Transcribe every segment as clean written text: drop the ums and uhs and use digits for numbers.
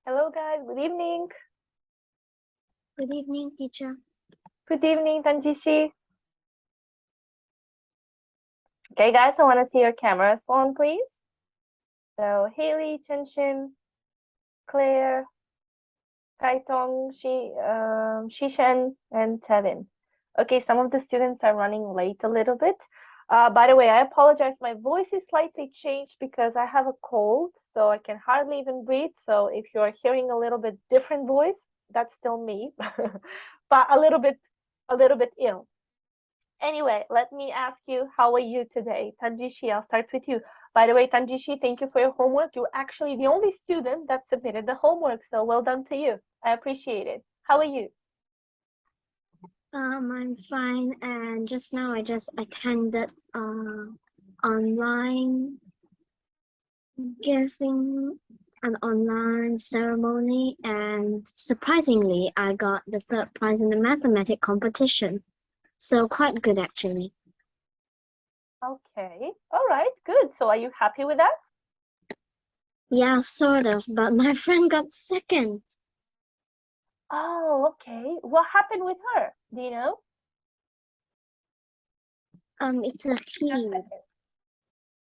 Hello guys, good evening. Good evening, teacher. Good evening, Tanjishi. Okay guys, I want to see your cameras on, please. So Haley, Chenshin, Claire, Kaitong, Shishan, and Tevin. Okay, some of the students are running late a little bit. By the way, I apologize. My voice is slightly changed because I have a cold, so I can hardly even breathe. So if you are hearing a little bit different voice, that's still me, but a little bit ill. Anyway, let me ask you, how are you today? Tanjishi, I'll start with you. By the way, Tanjishi, thank you for your homework. You're actually the only student that submitted the homework, so well done to you. I appreciate it. How are you? I'm fine, and just now I just attended online giving an online ceremony, and surprisingly, I got the third prize in the mathematics competition. So quite good actually. Okay, all right, good. So are you happy with that? Yeah, sort of, but my friend got second. Oh, okay. What happened with her? Do you know? It's a he.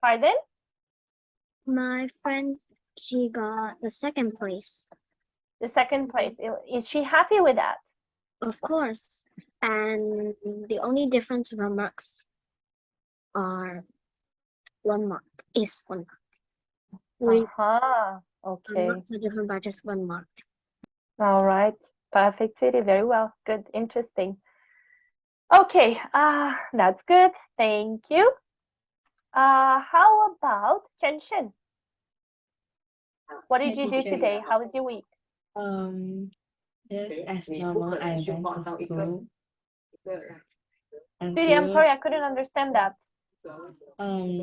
Pardon? My friend, she got the second place. The second place. Is she happy with that? Of course. And the only difference of our marks are 1 mark, is 1 mark. Uh-huh. Our Okay. marks are different by just 1 mark. All right. Perfect, sweetie. Very well. Good. Interesting. Okay. That's good. Thank you. How about Chenshin? What did you do today? How was your week? Just as normal, I went to school Sweetie, I'm sorry, I couldn't understand that.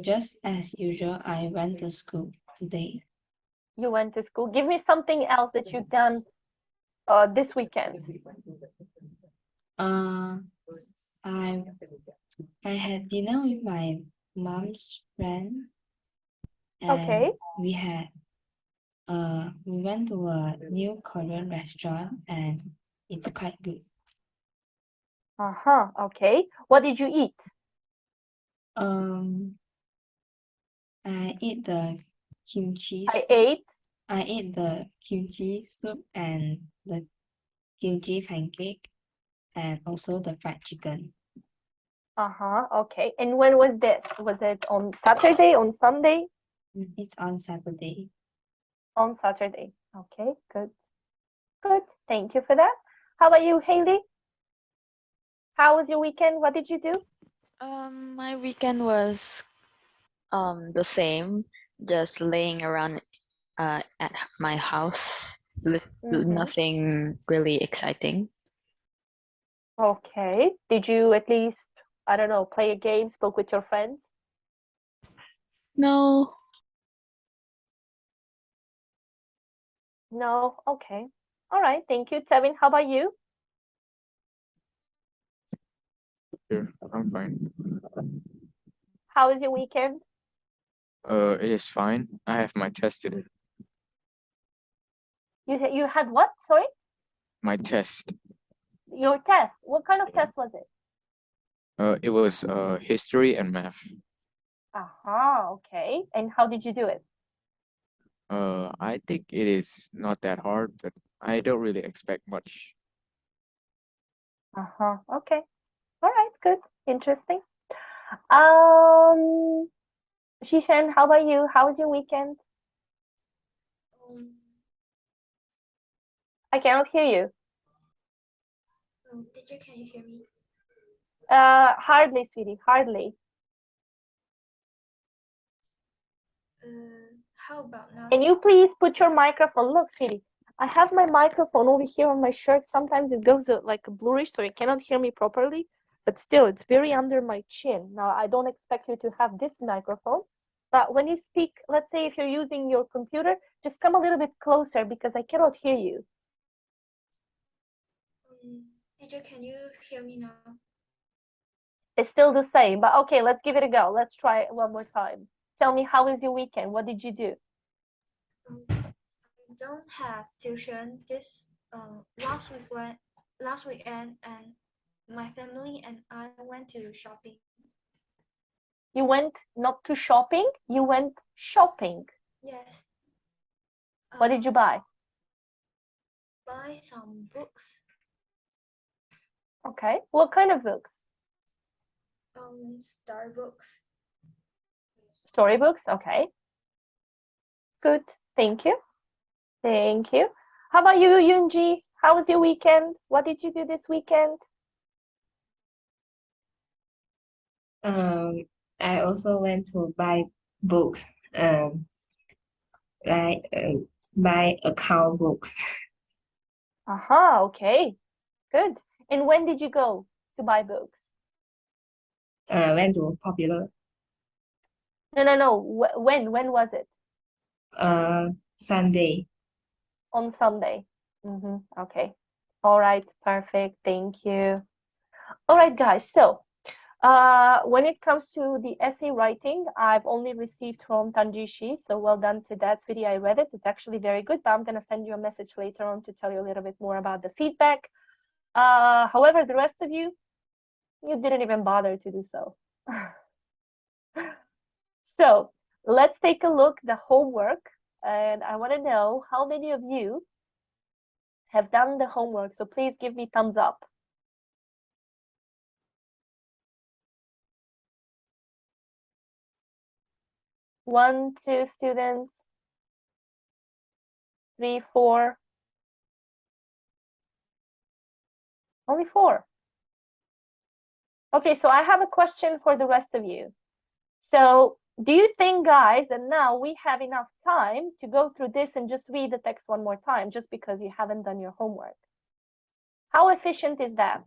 just as usual, I went to school today. You went to school. Give me something else that you've done this weekend. I I had dinner with my mom's friend, and Okay. we went to a new Korean restaurant, and it's quite good. Uh-huh. Okay. What did you eat? I ate the kimchi I soup. ate. I ate the kimchi soup and the kimchi pancake, and also the fried chicken. Uh-huh. Okay. And when was this? Was it on Saturday, on Sunday? It's on Saturday. On Saturday. Okay, good. Good. Thank you for that. How about you, Haley? How was your weekend? What did you do? My weekend was the same, just laying around at my house. Nothing really exciting. Okay. Did you at least, I don't know, play a game, spoke with your friends? No. No? Okay. All right. Thank you. Tevin, how about you? Sure, I'm fine. How was your weekend? It is fine. I have my test today. You had what? Sorry? My test. Your test. What kind of test was it? It was history and math. Uh-huh. Okay. And how did you do it? I think it is not that hard, but I don't really expect much. Uh-huh. Okay. All right. Good. Interesting. Um, Shishan, how about you? How was your weekend? I cannot hear you. Teacher, can you hear me? Hardly, sweetie, hardly. How about now? Can you please put your microphone? Look, sweetie, I have my microphone over here on my shirt. Sometimes it goes like bluish, so you cannot hear me properly. But still, it's very under my chin. Now, I don't expect you to have this microphone. But when you speak, let's say if you're using your computer, just come a little bit closer because I cannot hear you. Teacher, can you hear me now? It's still the same, but okay, let's give it a go. Let's try it one more time. Tell me, how was your weekend? What did you do? I don't have tuition this last weekend, and my family and I went to shopping. You went not to shopping, you went shopping. Yes. What did you buy? Buy some books. Okay. What kind of books? Star books. Storybooks? Okay. Good. Thank you. Thank you. How about you, Yunji? How was your weekend? What did you do this weekend? I also went to buy books, like buy account books. Aha, okay. Good. And when did you go to buy books? Went to Popular. No. When was it? Sunday. On Sunday. Okay. All right. Perfect. Thank you. All right, guys. So, when it comes to the essay writing, I've only received from Tanjishi. So well done to that, sweetie. I read it. It's actually very good, but I'm gonna send you a message later on to tell you a little bit more about the feedback. However, the rest of you didn't even bother to do so. So let's take a look the homework, and I want to know how many of you have done the homework. So please give me thumbs up. 1, 2 students, 3, 4. Only 4. Okay, so I have a question for the rest of you. So do you think, guys, that now we have enough time to go through this and just read the text one more time just because you haven't done your homework? How efficient is that?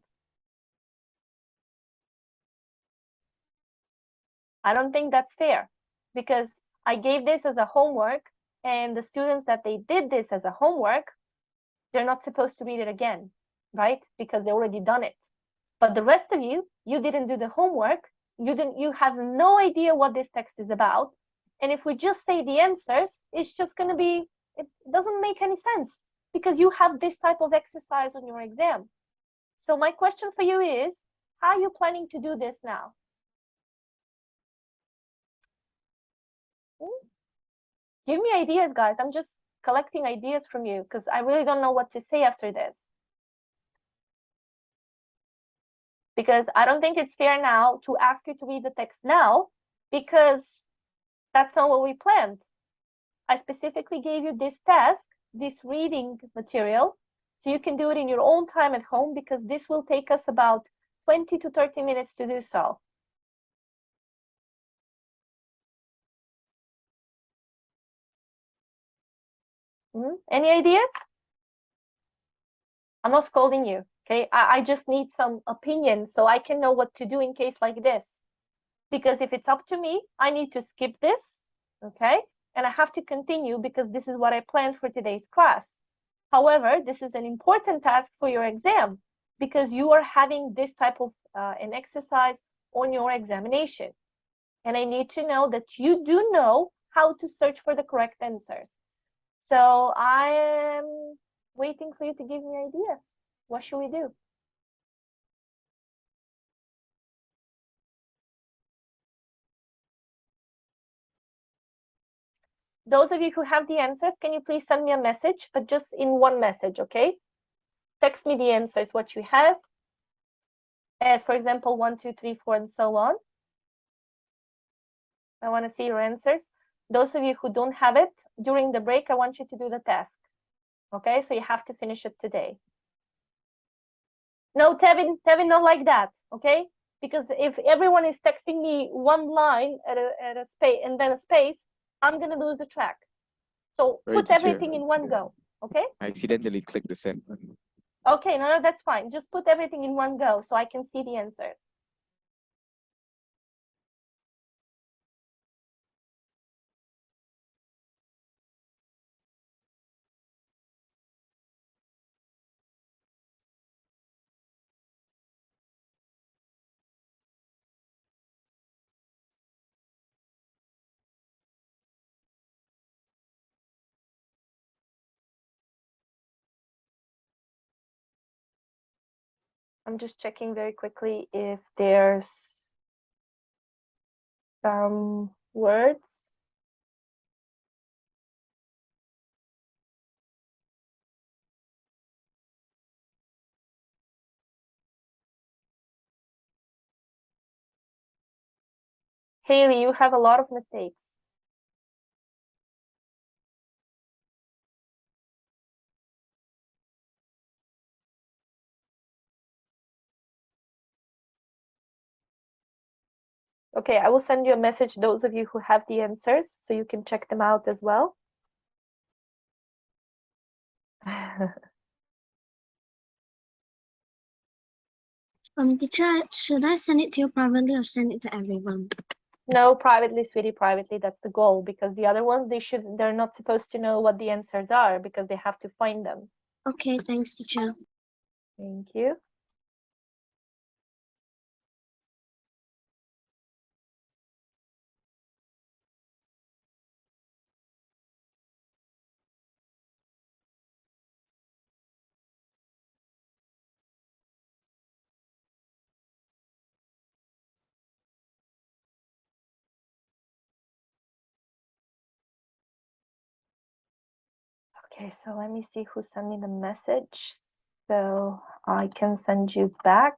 I don't think that's fair, because I gave this as a homework, and the students that they did this as a homework, they're not supposed to read it again, right? Because they already done it. But the rest of you didn't do the homework. You have no idea what this text is about. And if we just say the answers, it's just going to be, it doesn't make any sense, because you have this type of exercise on your exam. So my question for you is, how are you planning to do this now? Give me ideas, guys. I'm just collecting ideas from you because I really don't know what to say after this. Because I don't think it's fair now to ask you to read the text now, because that's not what we planned. I specifically gave you this task, this reading material, so you can do it in your own time at home, because this will take us about 20 to 30 minutes to do so. Any ideas? I'm not scolding you, okay? I just need some opinion so I can know what to do in case like this. Because if it's up to me, I need to skip this, okay? And I have to continue because this is what I planned for today's class. However, this is an important task for your exam because you are having this type of an exercise on your examination. And I need to know that you do know how to search for the correct answers. So I am waiting for you to give me ideas. What should we do? Those of you who have the answers, can you please send me a message, but just in one message, okay? Text me the answers, what you have, as for example, 1, 2, 3, 4, and so on. I want to see your answers. Those of you who don't have it, during the break, I want you to do the task. Okay, so you have to finish it today. No, Tevin, not like that, okay? Because if everyone is texting me one line at a space and then a space, I'm gonna lose the track. So Sorry, put teacher. everything in one go, okay? I accidentally clicked the send button. Okay, no, that's fine. Just put everything in one go so I can see the answers. I'm just checking very quickly if there's some words. Haley, you have a lot of mistakes. Okay, I will send you a message, those of you who have the answers, so you can check them out as well. Teacher, should I send it to you privately or send it to everyone? No, privately, sweetie, privately. That's the goal, because the other ones, they're not supposed to know what the answers are because they have to find them. Okay, thanks, teacher. Thank you. Okay, so let me see who sent me the message so I can send you back.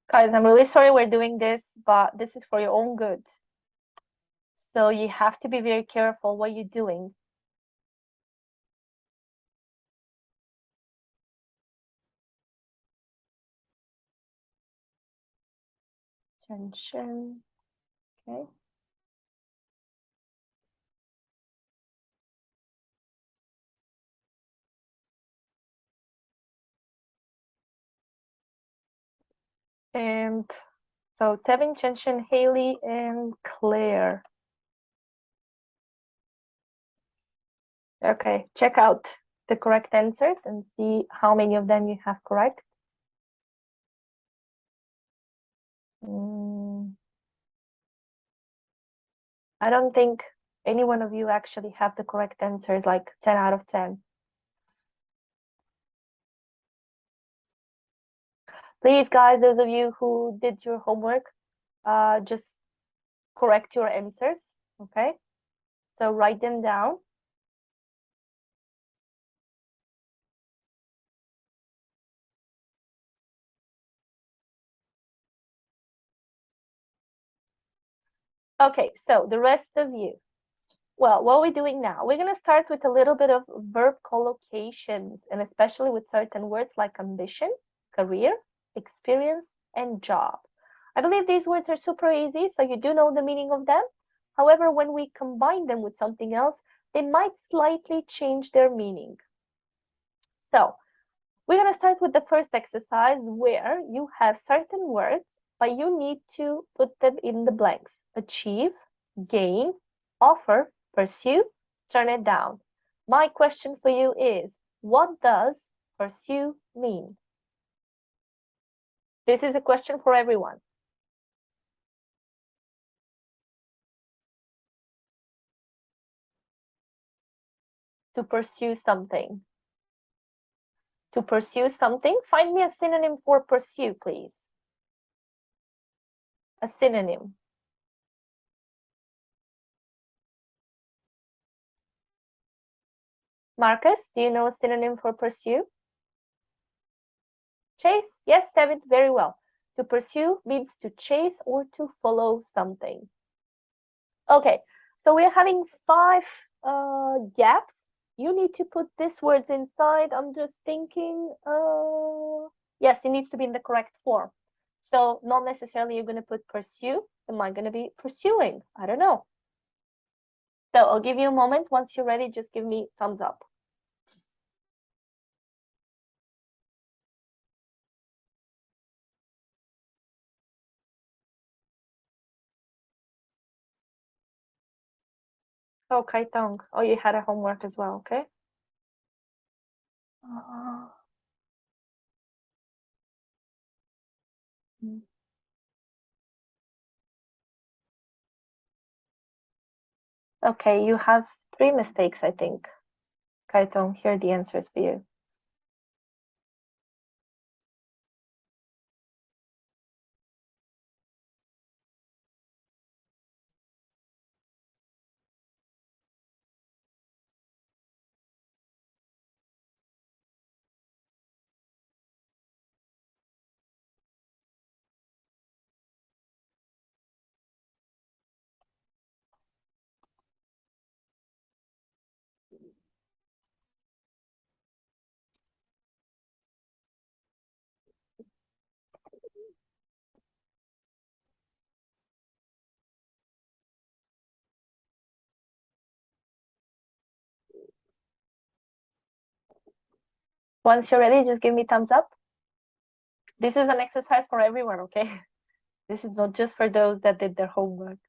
Guys, I'm really sorry we're doing this, but this is for your own good. So you have to be very careful what you're doing. Attention. Okay. And so Tevin, Chenshin, Haley, and Claire. Okay, check out the correct answers and see how many of them you have correct. I don't think any one of you actually have the correct answers, like 10 out of 10. Please, guys, those of you who did your homework, just correct your answers, okay? So write them down. Okay, so the rest of you. Well, what are we doing now? We're going to start with a little bit of verb collocations, and especially with certain words like ambition, career, experience, and job. I believe these words are super easy, so you do know the meaning of them. However, when we combine them with something else, they might slightly change their meaning. So we're going to start with the first exercise where you have certain words, but you need to put them in the blanks. Achieve, gain, offer, pursue, turn it down. My question for you is, what does pursue mean? This is a question for everyone. To pursue something. To pursue something, find me a synonym for pursue, please. A synonym. Marcus, do you know a synonym for pursue? Chase? Yes, David, very well. To pursue means to chase or to follow something. Okay, so we're having 5 gaps. You need to put these words inside. I'm just thinking, yes, it needs to be in the correct form. So not necessarily you're going to put pursue. Am I going to be pursuing? I don't know. So I'll give you a moment. Once you're ready, just give me thumbs up. Oh, Kaitong. Oh, you had a homework as well, okay? Okay, you have 3 mistakes, I think. Kaitong, here are the answers for you. Once you're ready, just give me thumbs up. This is an exercise for everyone, okay? This is not just for those that did their homework.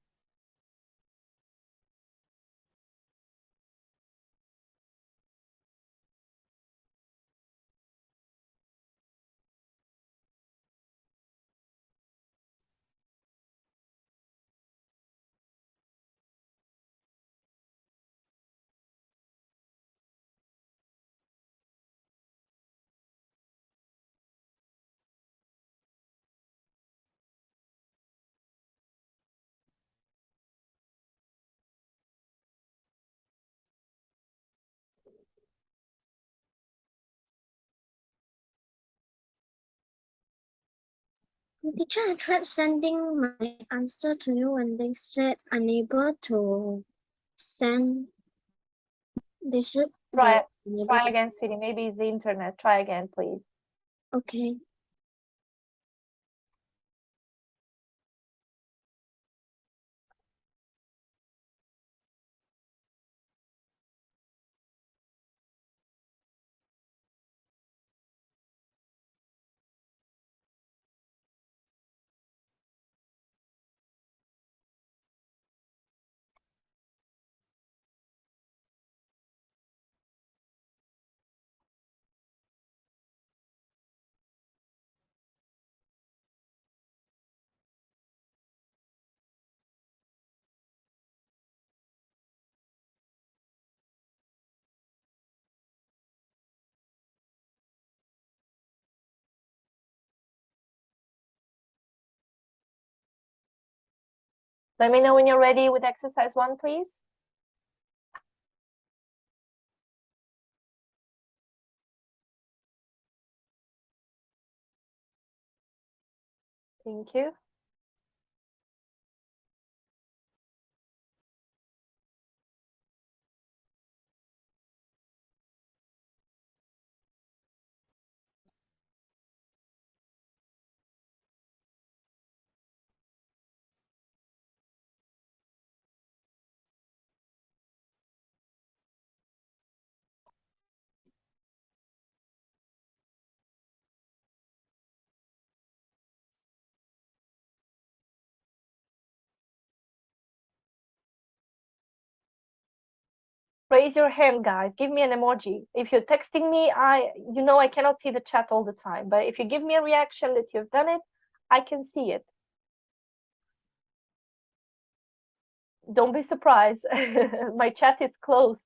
Teacher, I tried sending my answer to you and they said unable to send. They should Try unable Try to. again, sweetie. Maybe it's the internet. Try again, please. Okay. Let me know when you're ready with exercise 1, please. Thank you. Raise your hand, guys. Give me an emoji. If you're texting me, I cannot see the chat all the time. But if you give me a reaction that you've done it, I can see it. Don't be surprised. My chat is closed.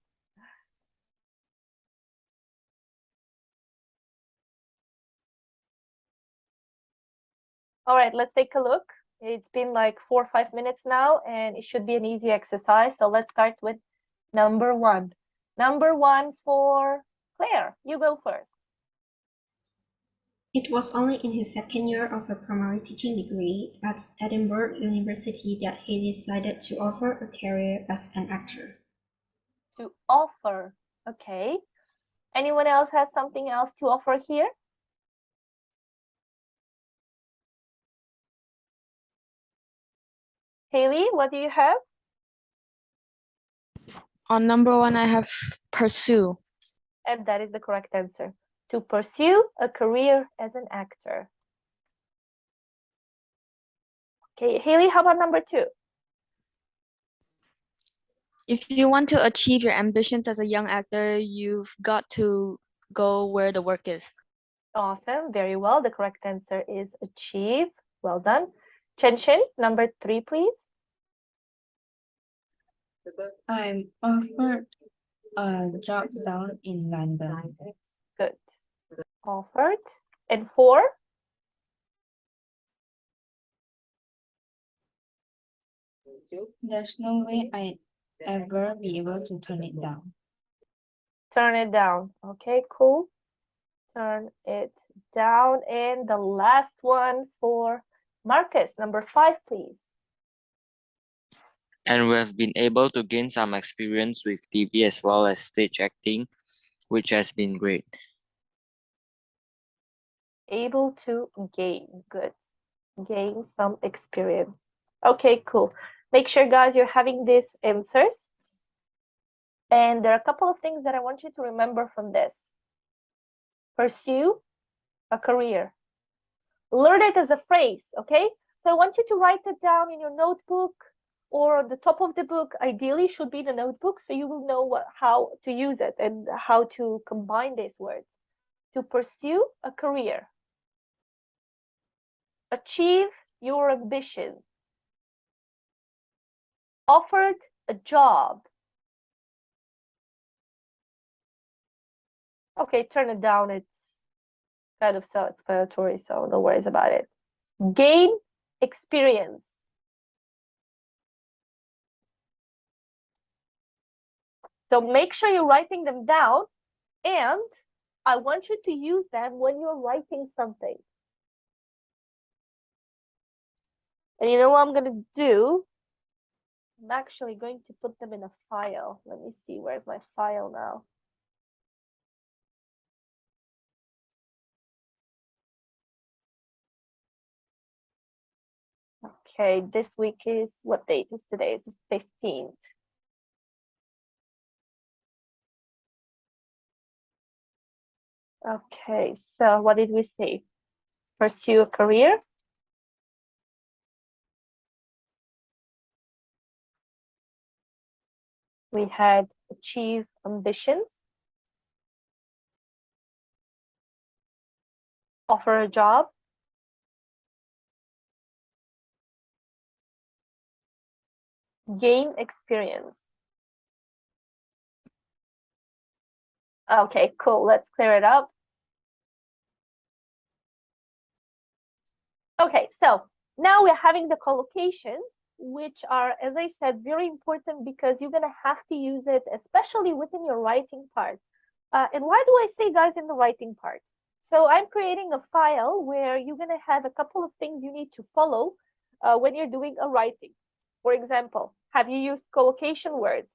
All right, let's take a look. It's been like 4 or 5 minutes now, and it should be an easy exercise. So let's start with number 1. Number 1 for Claire. You go first. It was only in his second year of a primary teaching degree at Edinburgh University that he decided to offer a career as an actor. To offer. Okay. Anyone else has something else to offer here? Haley, what do you have? On number 1, I have pursue. And that is the correct answer. To pursue a career as an actor. Okay, Haley, how about number 2? If you want to achieve your ambitions as a young actor, you've got to go where the work is. Awesome, very well. The correct answer is achieve. Well done. Chenshin, number 3, please. I'm offered A job down in London. Good. Offered. And 4? There's no way I'd ever be able to turn it down. Turn it down. Okay, cool. Turn it down. And the last one for Marcus, number 5, please. And we have been able to gain some experience with TV as well as stage acting, which has been great. Able to gain. Good. Gain some experience. Okay, cool. Make sure, guys, you're having these answers. And there are a couple of things that I want you to remember from this. Pursue a career. Learn it as a phrase, okay? So I want you to write it down in your notebook or the top of the book. Ideally should be the notebook, so you will know how to use it and how to combine these words. To pursue a career. Achieve your ambition. Offered a job. Okay, turn it down. It's kind of self-explanatory, so no worries about it. Gain experience. So make sure you're writing them down, and I want you to use them when you're writing something. And you know what I'm gonna do? I'm actually going to put them in a file. Let me see, where's my file now? Okay, this week is, what date is today? It's the 15th. Okay, so what did we say? Pursue a career. We had achieve ambitions. Offer a job. Gain experience. Okay, cool. Let's clear it up. Okay, so now we're having the collocations, which are, as I said, very important because you're going to have to use it, especially within your writing part. And why do I say, guys, in the writing part? So I'm creating a file where you're going to have a couple of things you need to follow when you're doing a writing. For example, have you used collocation words?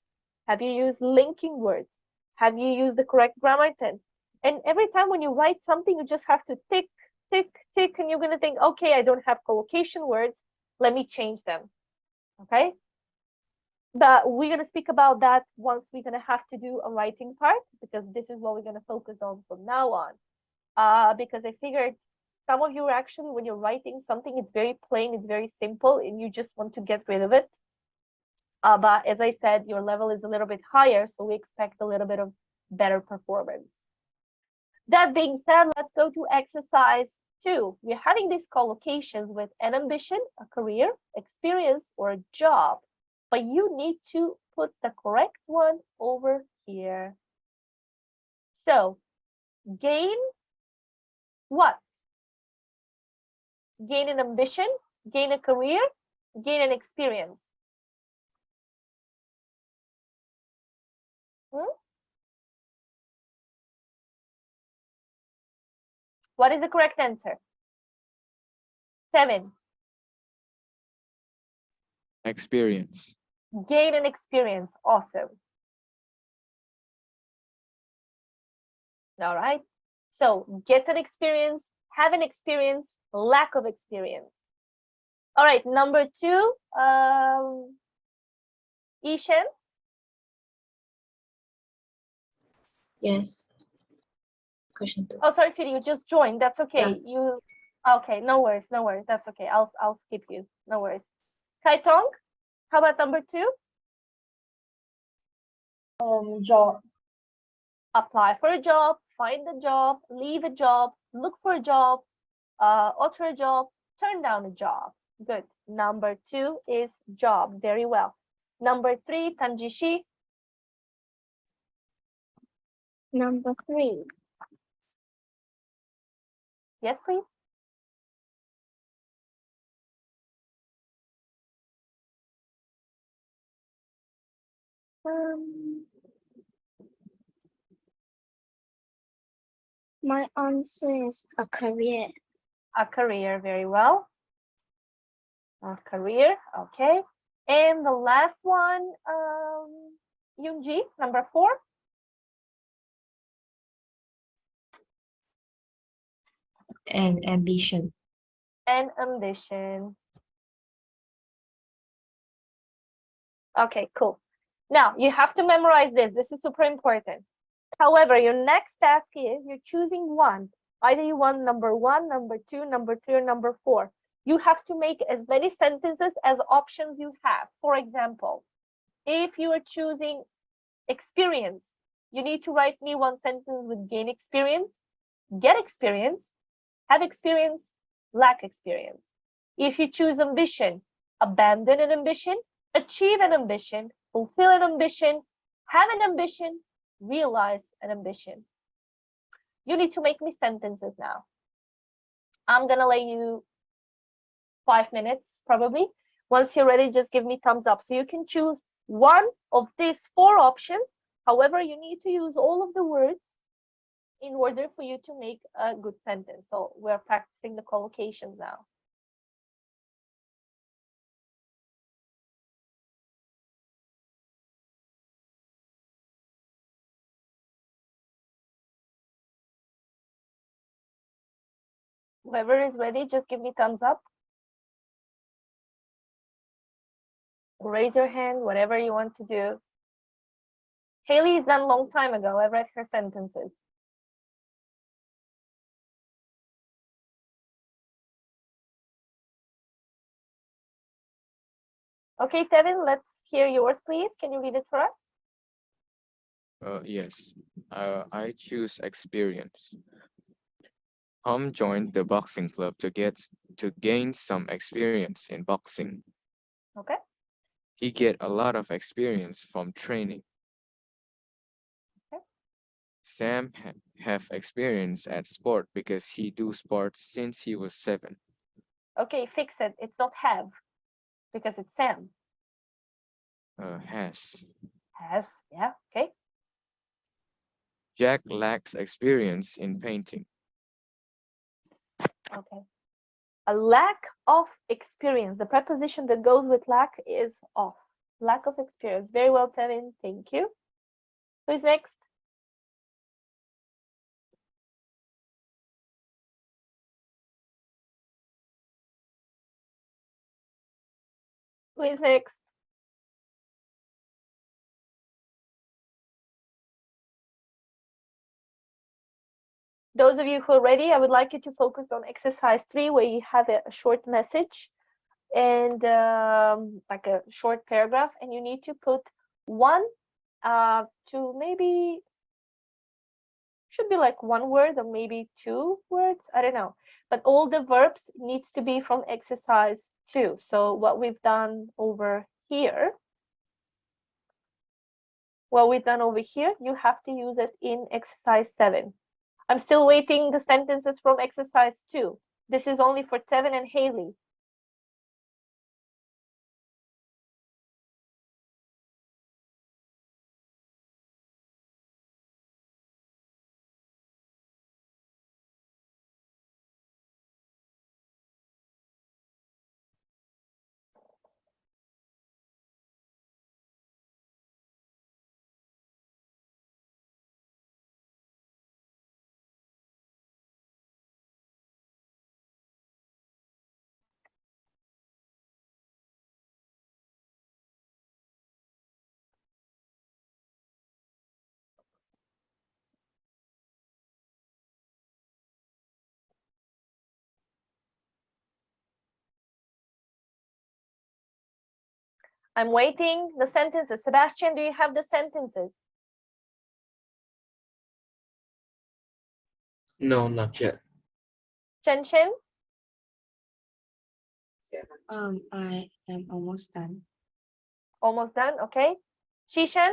Have you used linking words? Have you used the correct grammar tense? And every time when you write something, you just have to tick, tick, tick, and you're going to think, okay, I don't have collocation words. Let me change them. Okay? But we're going to speak about that once we're going to have to do a writing part, because this is what we're going to focus on from now on. Because I figured some of you actually, when you're writing something, it's very plain, it's very simple, and you just want to get rid of it. But as I said, your level is a little bit higher, so we expect a little bit of better performance. That being said, let's go to exercise 2. We're having these collocations with an ambition, a career, experience, or a job. But you need to put the correct one over here. So, gain what? Gain an ambition, gain a career, gain an experience. What is the correct answer? 7. Experience. Gain an experience. Awesome. All right. So get an experience, have an experience, lack of experience. All right. Number 2, Ishan. Yes. Question 2. Oh, sorry, sweetie, you just joined. That's okay. Yeah. Okay? No worries, no worries. That's okay. I'll skip you. No worries. Kaitong, how about number 2? Job. Apply for a job, find a job, leave a job, look for a job, offer a job, turn down a job. Good. Number 2 is job. Very well. Number 3, Tanjishi. Number 3. Yes, please. My answer is a career. A career, very well. A career, okay. And the last one, Yoonji, number 4. And ambition. And ambition. Okay, cool. Now you have to memorize this. This is super important. However, your next task is you're choosing one. Either you want number 1, number 2, number 3, or number 4. You have to make as many sentences as options you have. For example, if you are choosing experience, you need to write me one sentence with gain experience, get experience, have experience, lack experience. If you choose ambition, abandon an ambition, achieve an ambition, fulfill an ambition, have an ambition, realize an ambition. You need to make me sentences now. I'm gonna let you 5 minutes probably. Once you're ready, just give me thumbs up. So you can choose one of these 4 options. However, you need to use all of the words in order for you to make a good sentence. So we're practicing the collocations now. Whoever is ready, just give me thumbs up. Raise your hand, whatever you want to do. Haley is done a long time ago. I read her sentences. Okay, Tevin, let's hear yours, please. Can you read it for us? Yes. I choose experience. Joined the boxing club to gain some experience in boxing. Okay. He get a lot of experience from training. Okay. Sam have experience at sport because he do sports since he was 7. Okay, fix it. It's not have, because it's Sam. Has. Has, yeah, okay. Jack lacks experience in painting. Okay. A lack of experience. The preposition that goes with lack is of. Lack of experience. Very well, Tevin. Thank you. Who's next? Who is next? Those of you who are ready, I would like you to focus on exercise 3, where you have a short message and like a short paragraph, and you need to put 1 to maybe, should be like 1 word or maybe 2 words, I don't know. But all the verbs needs to be from exercise 2. So what we've done over here, you have to use it in exercise 7. I'm still waiting the sentences from exercise 2. This is only for Tevin and Haley. I'm waiting the sentences. Sebastian, do you have the sentences? No, not yet. Chen Chen? I am almost done. Almost done, okay. Shishan?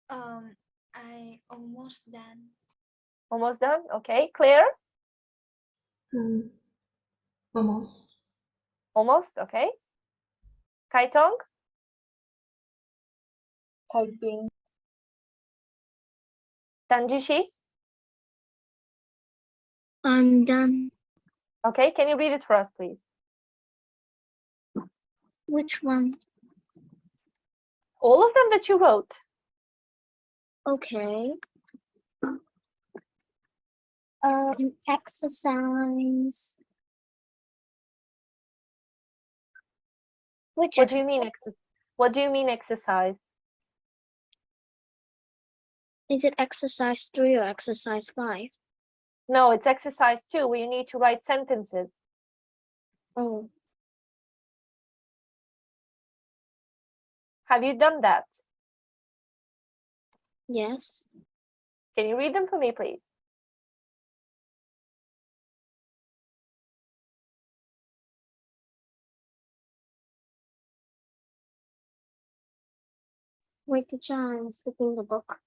I almost done. Almost done? Okay. Claire? Almost. Almost? Okay. Kaitong? Typing. Tanjishi? I'm done. Okay. Can you read it for us, please? Which one? All of them that you wrote. Okay. Exercise. Which What do you mean exercise? What do you mean exercise? Is it exercise 3 or exercise 5? No, it's exercise 2 where you need to write sentences. Oh, Have you done that? yes. Can you read them for me, please? Wait, teacher, I'm flipping the book.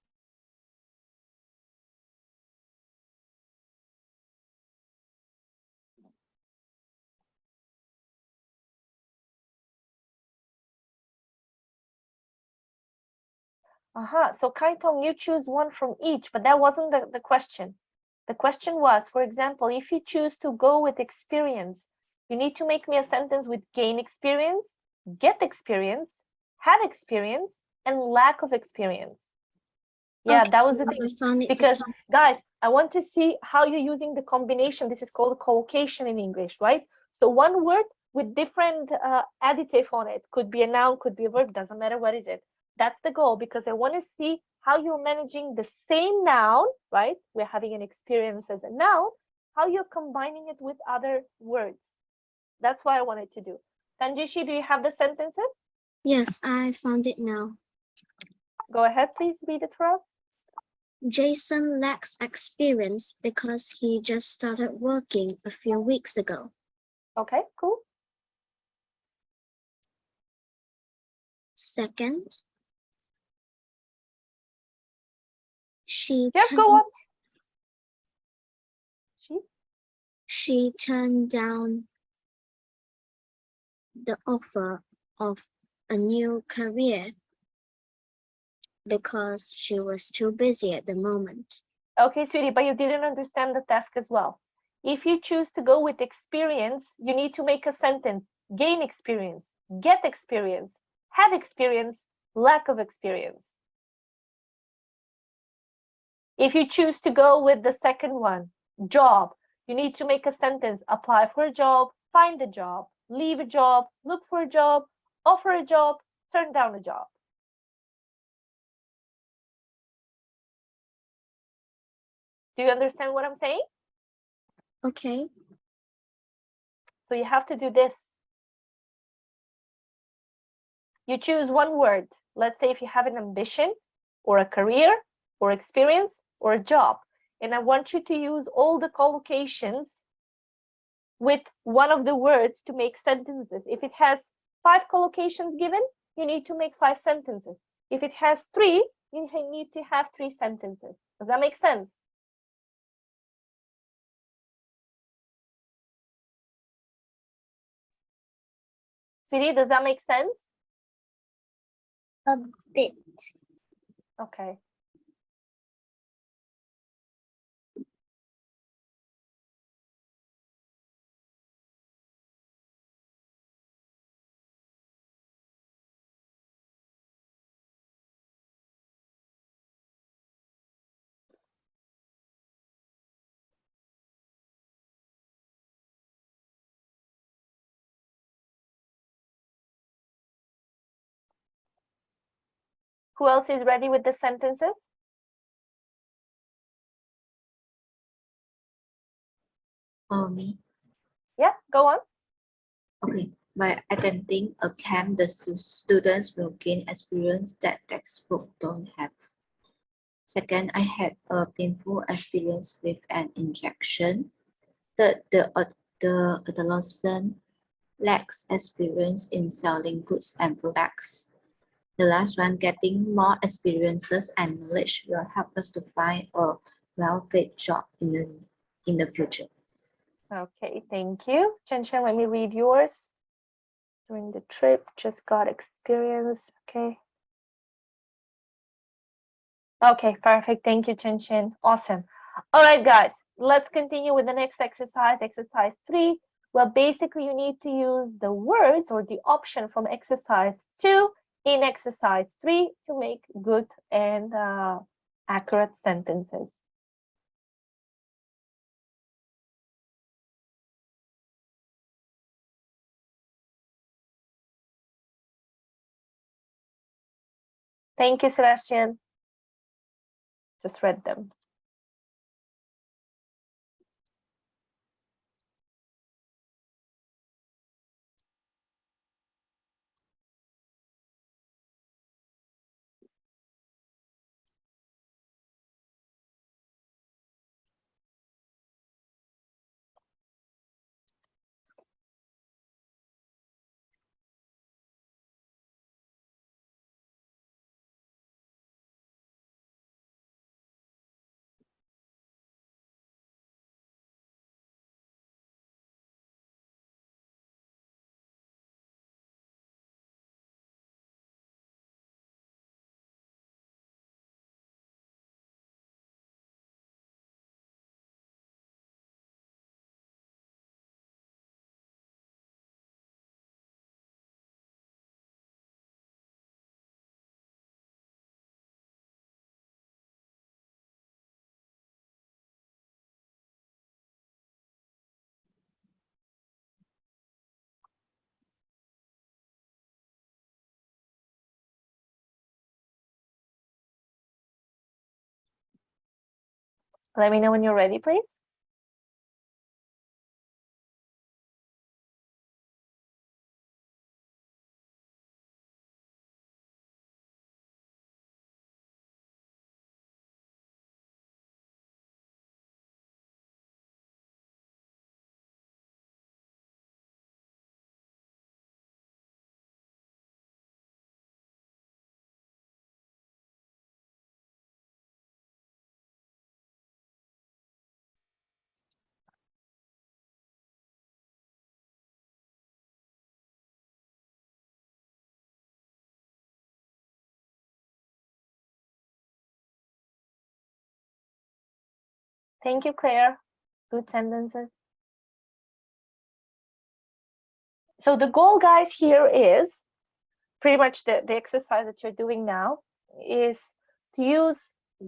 So Kaitong, you choose one from each, but that wasn't the question. The question was, for example, if you choose to go with experience, you need to make me a sentence with gain experience, get experience, have experience, and lack of experience. Yeah, Okay, that was the I thing. found it, Because, teacher. guys, I want to see how you're using the combination. This is called collocation in English, right? So one word with different adjective on it. Could be a noun, could be a verb, doesn't matter what is it. That's the goal, because I want to see how you're managing the same noun, right? We're having an experience as a noun, how you're combining it with other words. That's what I wanted to do. Tanjishi, do you have the sentences? Yes, I found it now. Go ahead, please read it for us. Jason lacks experience because he just started working a few weeks ago. Okay, cool. Second, she Yes, go on. she turned down the offer of a new career because she was too busy at the moment. Okay, sweetie, but you didn't understand the task as well. If you choose to go with experience, you need to make a sentence. Gain experience, get experience, have experience, lack of experience. If you choose to go with the second one, job, you need to make a sentence. Apply for a job, find a job, leave a job, look for a job, offer a job, turn down a job. Do you understand what I'm saying? Okay. So you have to do this. You choose one word. Let's say if you have an ambition or a career or experience or a job, and I want you to use all the collocations with one of the words to make sentences. If it has 5 collocations given, you need to make 5 sentences. If it has 3, you need to have 3 sentences. Does that make sense? Sweetie, does that make sense? A bit. Okay. Who else is ready with the sentences? Me. Yeah, go on. Okay. By attending a camp, the students will gain experience that textbooks don't have. Second, I had a painful experience with an injection. Third, the adolescent lacks experience in selling goods and products. The last one, getting more experiences and knowledge will help us to find a well-paid job in the future. Okay, thank you. Chen Chen, let me read yours. During the trip, just got experience. Okay. Okay, perfect. Thank you, Chen Chen. Awesome. All right, guys, let's continue with the next exercise, exercise 3. Well, basically, you need to use the words or the option from exercise 2 in exercise 3 to make good and accurate sentences. Thank you, Sebastian. Just read them. Let me know when you're ready, please. Thank you, Claire. Good sentences. So the goal, guys, here is pretty much the exercise that you're doing now is to use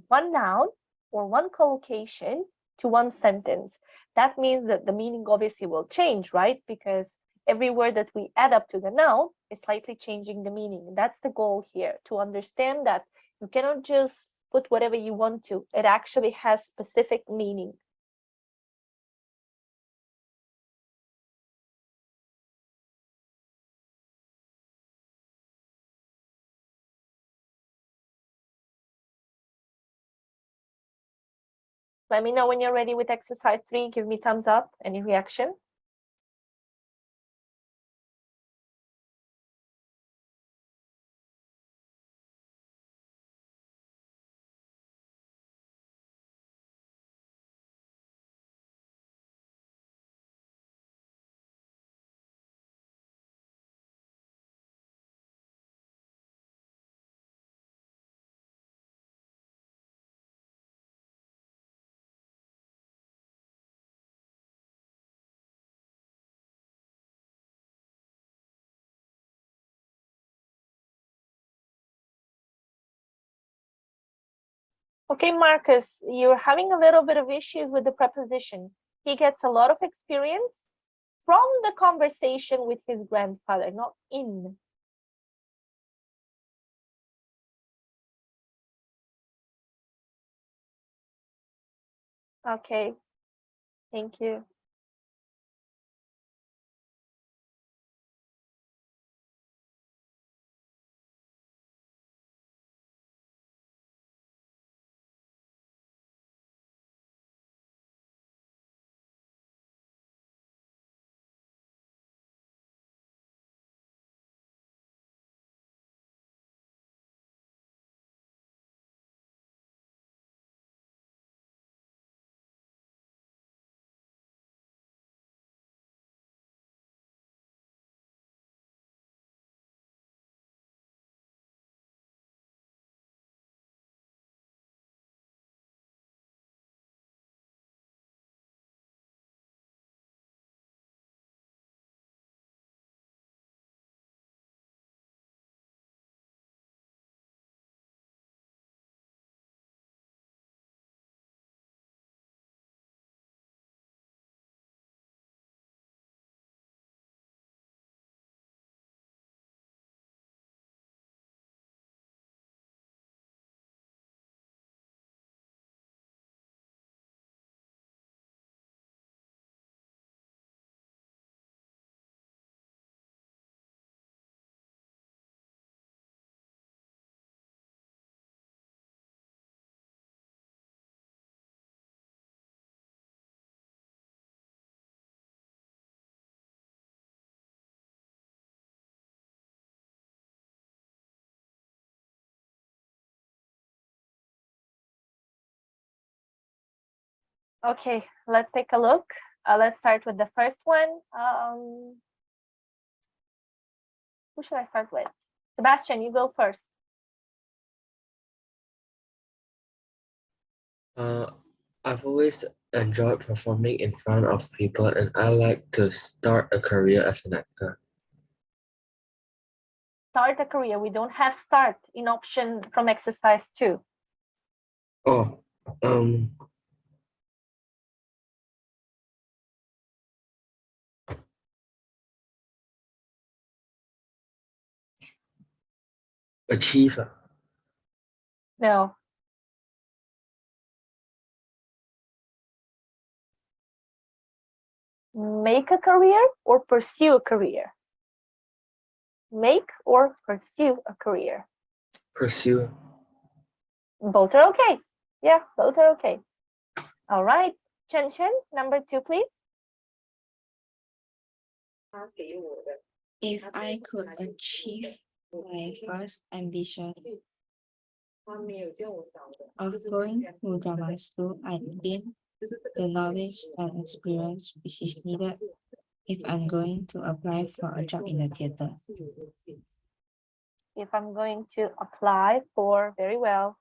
one noun or one collocation to one sentence. That means that the meaning obviously will change, right? Because every word that we add up to the noun is slightly changing the meaning. That's the goal here, to understand that you cannot just put whatever you want to. It actually has specific meaning. Let me know when you're ready with exercise 3. Give me thumbs up, any reaction. Okay, Marcus, you're having a little bit of issues with the preposition. He gets a lot of experience from the conversation with his grandfather, not in. Okay, thank you. Okay, let's take a look. Let's start with the first one. Who should I start with? Sebastian, you go first. I've always enjoyed performing in front of people, and I like to start a career as an actor. Start a career. We don't have start in option from exercise 2. Oh, achieve. No. Make a career or pursue a career? Make or pursue a career? Pursue. Both are okay. Yeah, both are okay. All right. Chen, number 2, please. If I could achieve my first ambition of going to drama school, I'd gain the knowledge and experience which is needed if I'm going to apply for a job in the theater. If I'm going to apply for, very well.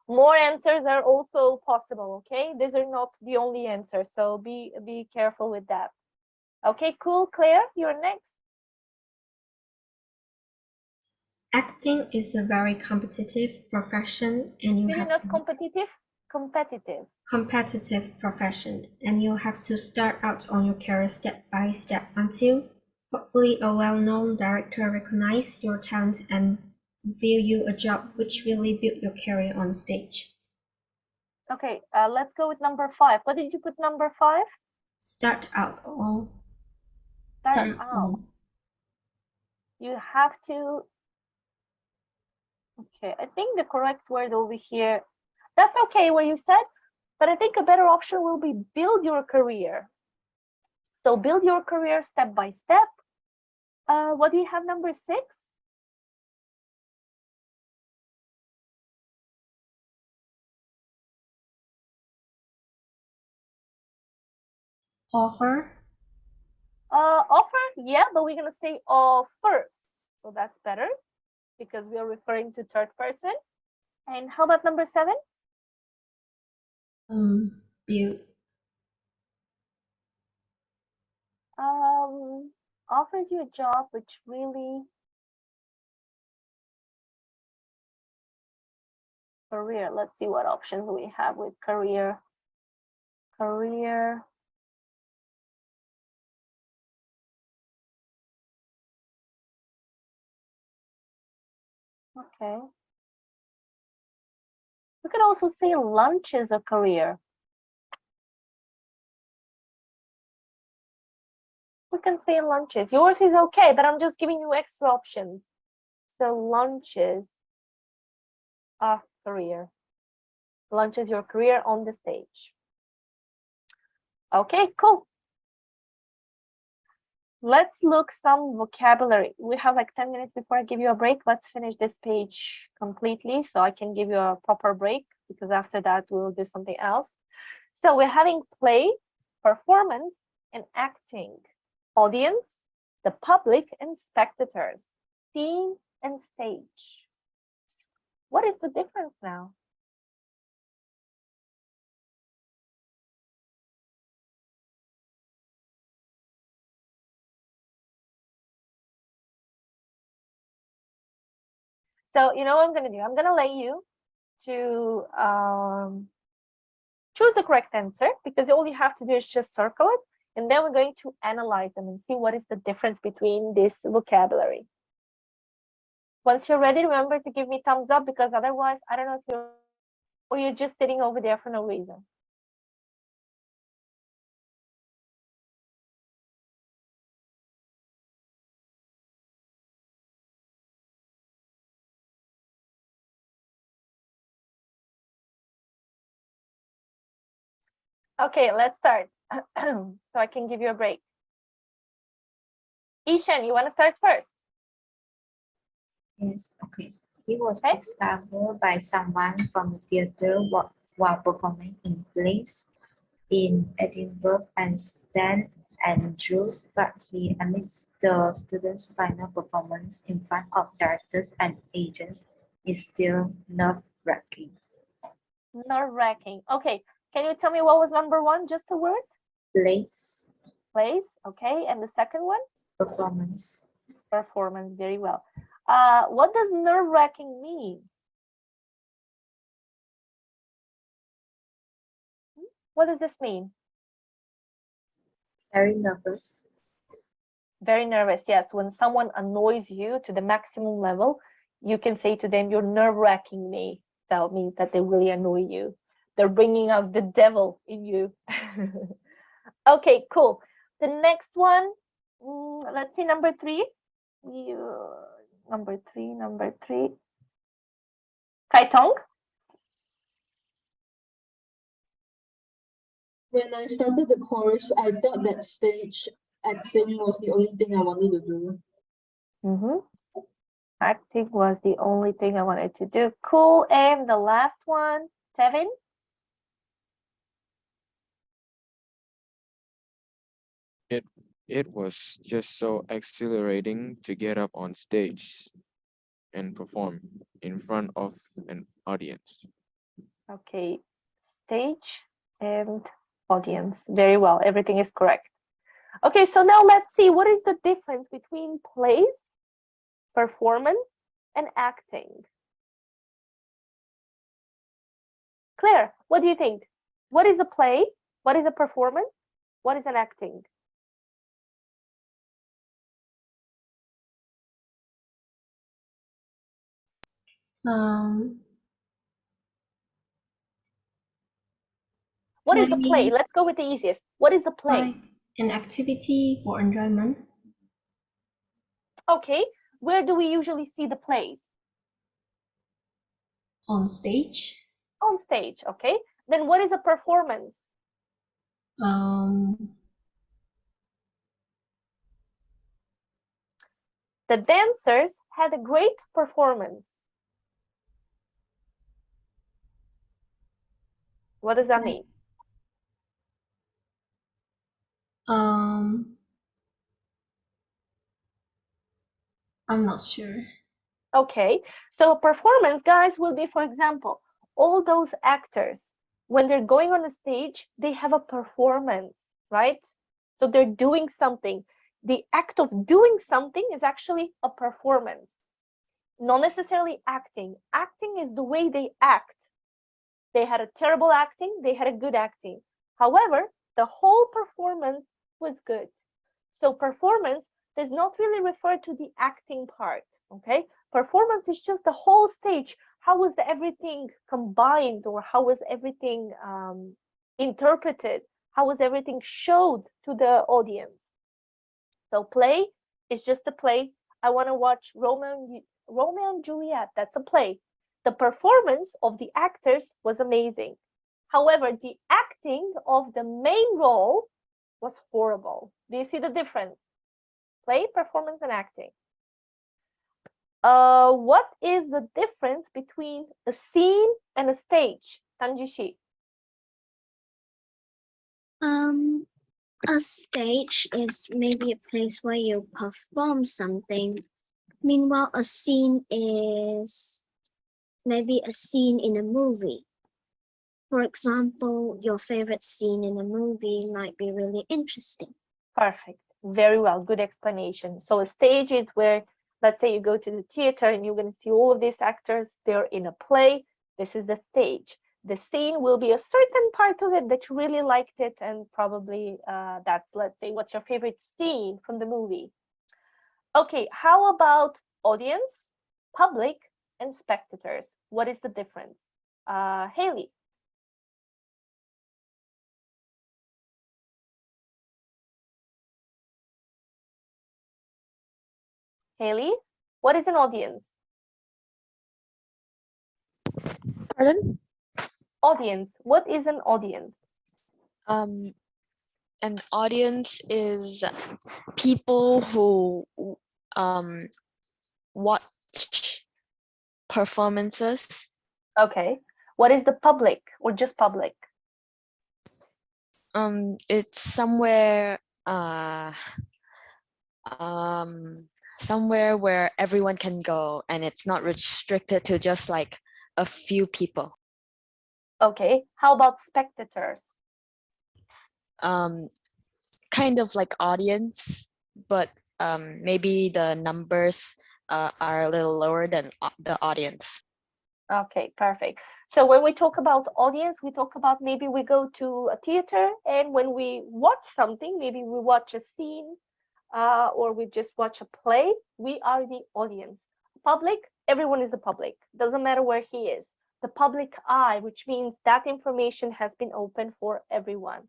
More answers are also possible, okay? These are not the only answers, so be careful with that. Okay, cool. Claire, you're next. Acting is a very competitive profession, and you Maybe have not to competitive, competitive. competitive profession, and you have to start out on your career step by step until hopefully a well-known director recognize your talent and fulfill you a job which really build your career on stage. Okay, let's go with number 5. What did you put number 5? Start out on. Start out. You have to. Okay, I think the correct word over here. That's okay what you said, but I think a better option will be build your career. So build your career step by step. What do you have number 6? Offer. Offer, yeah, but we're gonna say first. So that's better because we are referring to third person. And how about number 7? Build. Offers you a job which really career. Let's see what options we have with career. Career. Okay. We could also say lunch is a career. We can say lunches. Yours is okay, but I'm just giving you extra options. So lunches are career. Lunch is your career on the stage. Okay, cool. Let's look some vocabulary. We have like 10 minutes before I give you a break. Let's finish this page completely so I can give you a proper break because after that we'll do something else. So we're having play, performance, and acting. Audience, the public, and spectators. Scene and stage. What is the difference now? So you know what I'm going to do? I'm going to let you to choose the correct answer because all you have to do is just circle it. And then we're going to analyze them and see what is the difference between this vocabulary. Once you're ready, remember to give me thumbs up because otherwise, I don't know if you're or you're just sitting over there for no reason. Okay, let's start so I can give you a break. Ishan, you want to start first? Yes, okay. He was discovered by someone from the theater while performing in plays in Edinburgh and St Andrews, but he admits the students' final performance in front of directors and agents is still nerve-wracking. Nerve-wracking. Okay, can you tell me what was number one? Just a word? Plays, Plays. Okay, and the second one? performance. Performance. Very well. What does nerve-wracking mean? What does this mean? Very nervous. Very nervous. Yes, when someone annoys you to the maximum level, you can say to them, "You're nerve-wracking me." That means that they really annoy you. They're bringing out the devil in you. Okay, cool. The next one, let's see, number three. Number three. Kaitong. When I started the course, I thought that stage acting was the only thing I wanted to do. Acting was the only thing I wanted to do. Cool. And the last one, Tevin. It was just so exhilarating to get up on stage and perform in front of an audience. Okay, stage and audience. Very well. Everything is correct. Okay, so now let's see what is the difference between plays, performance, and acting. Claire, what do you think? What is a play? What is a performance? What is an acting? What is the play? Let's go with the easiest. What is the play? Like an activity for enjoyment. Okay, where do we usually see the plays? On stage. On stage, okay. Then what is a performance? The dancers had a great performance. What does that mean? I'm not sure. Okay, so a performance, guys, will be, for example, all those actors, when they're going on a stage, they have a performance, right? So they're doing something. The act of doing something is actually a performance, not necessarily acting. Acting is the way they act. They had a terrible acting, they had a good acting. However, the whole performance was good. So performance does not really refer to the acting part, okay? Performance is just the whole stage. How was everything combined, or how was everything interpreted? How was everything showed to the audience? So play is just a play. I want to watch Romeo and Juliet. That's a play. The performance of the actors was amazing. However, the acting of the main role was horrible. Do you see the difference? Play, performance, and acting. What is the difference between a scene and a stage? Tanjishi. A stage is maybe a place where you perform something. Meanwhile, a scene is maybe a scene in a movie. For example, your favorite scene in a movie might be really interesting. Perfect. Very well. Good explanation. So a stage is where, let's say you go to the theater and you're going to see all of these actors. They're in a play. This is the stage. The scene will be a certain part of it that you really liked it, and probably that's, let's say, what's your favorite scene from the movie? Okay, how about audience, public, and spectators? What is the difference? Haley. Haley, what is an audience? Pardon? Audience. What is an audience? An audience is people who watch performances. Okay. What is the public or just public? It's somewhere somewhere where everyone can go and it's not restricted to just like a few people. Okay, how about spectators? Kind of like audience, but maybe the numbers are a little lower than the audience. Okay, perfect. So when we talk about audience, we talk about maybe we go to a theater, and when we watch something, maybe we watch a scene, or we just watch a play, we are the audience. Public, everyone is the public. Doesn't matter where he is. The public eye, which means that information has been open for everyone.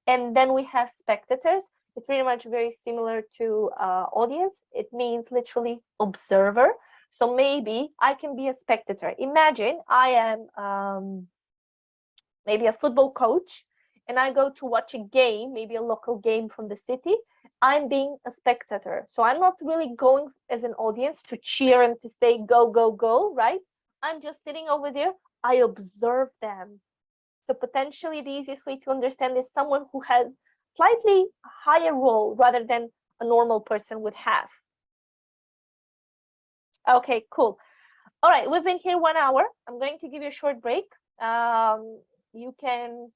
And then we have spectators. It's pretty much very similar to audience. It means literally observer. So maybe I can be a spectator. Imagine I am maybe a football coach, and I go to watch a game, maybe a local game from the city. I'm being a spectator. So I'm not really going as an audience to cheer and to say, go, go, go, right? I'm just sitting over there. I observe them. So potentially the easiest way to understand is someone who has slightly higher role rather than a normal person would have. Okay, cool. All right, we've been here 1 hour. I'm going to give you a short break. You can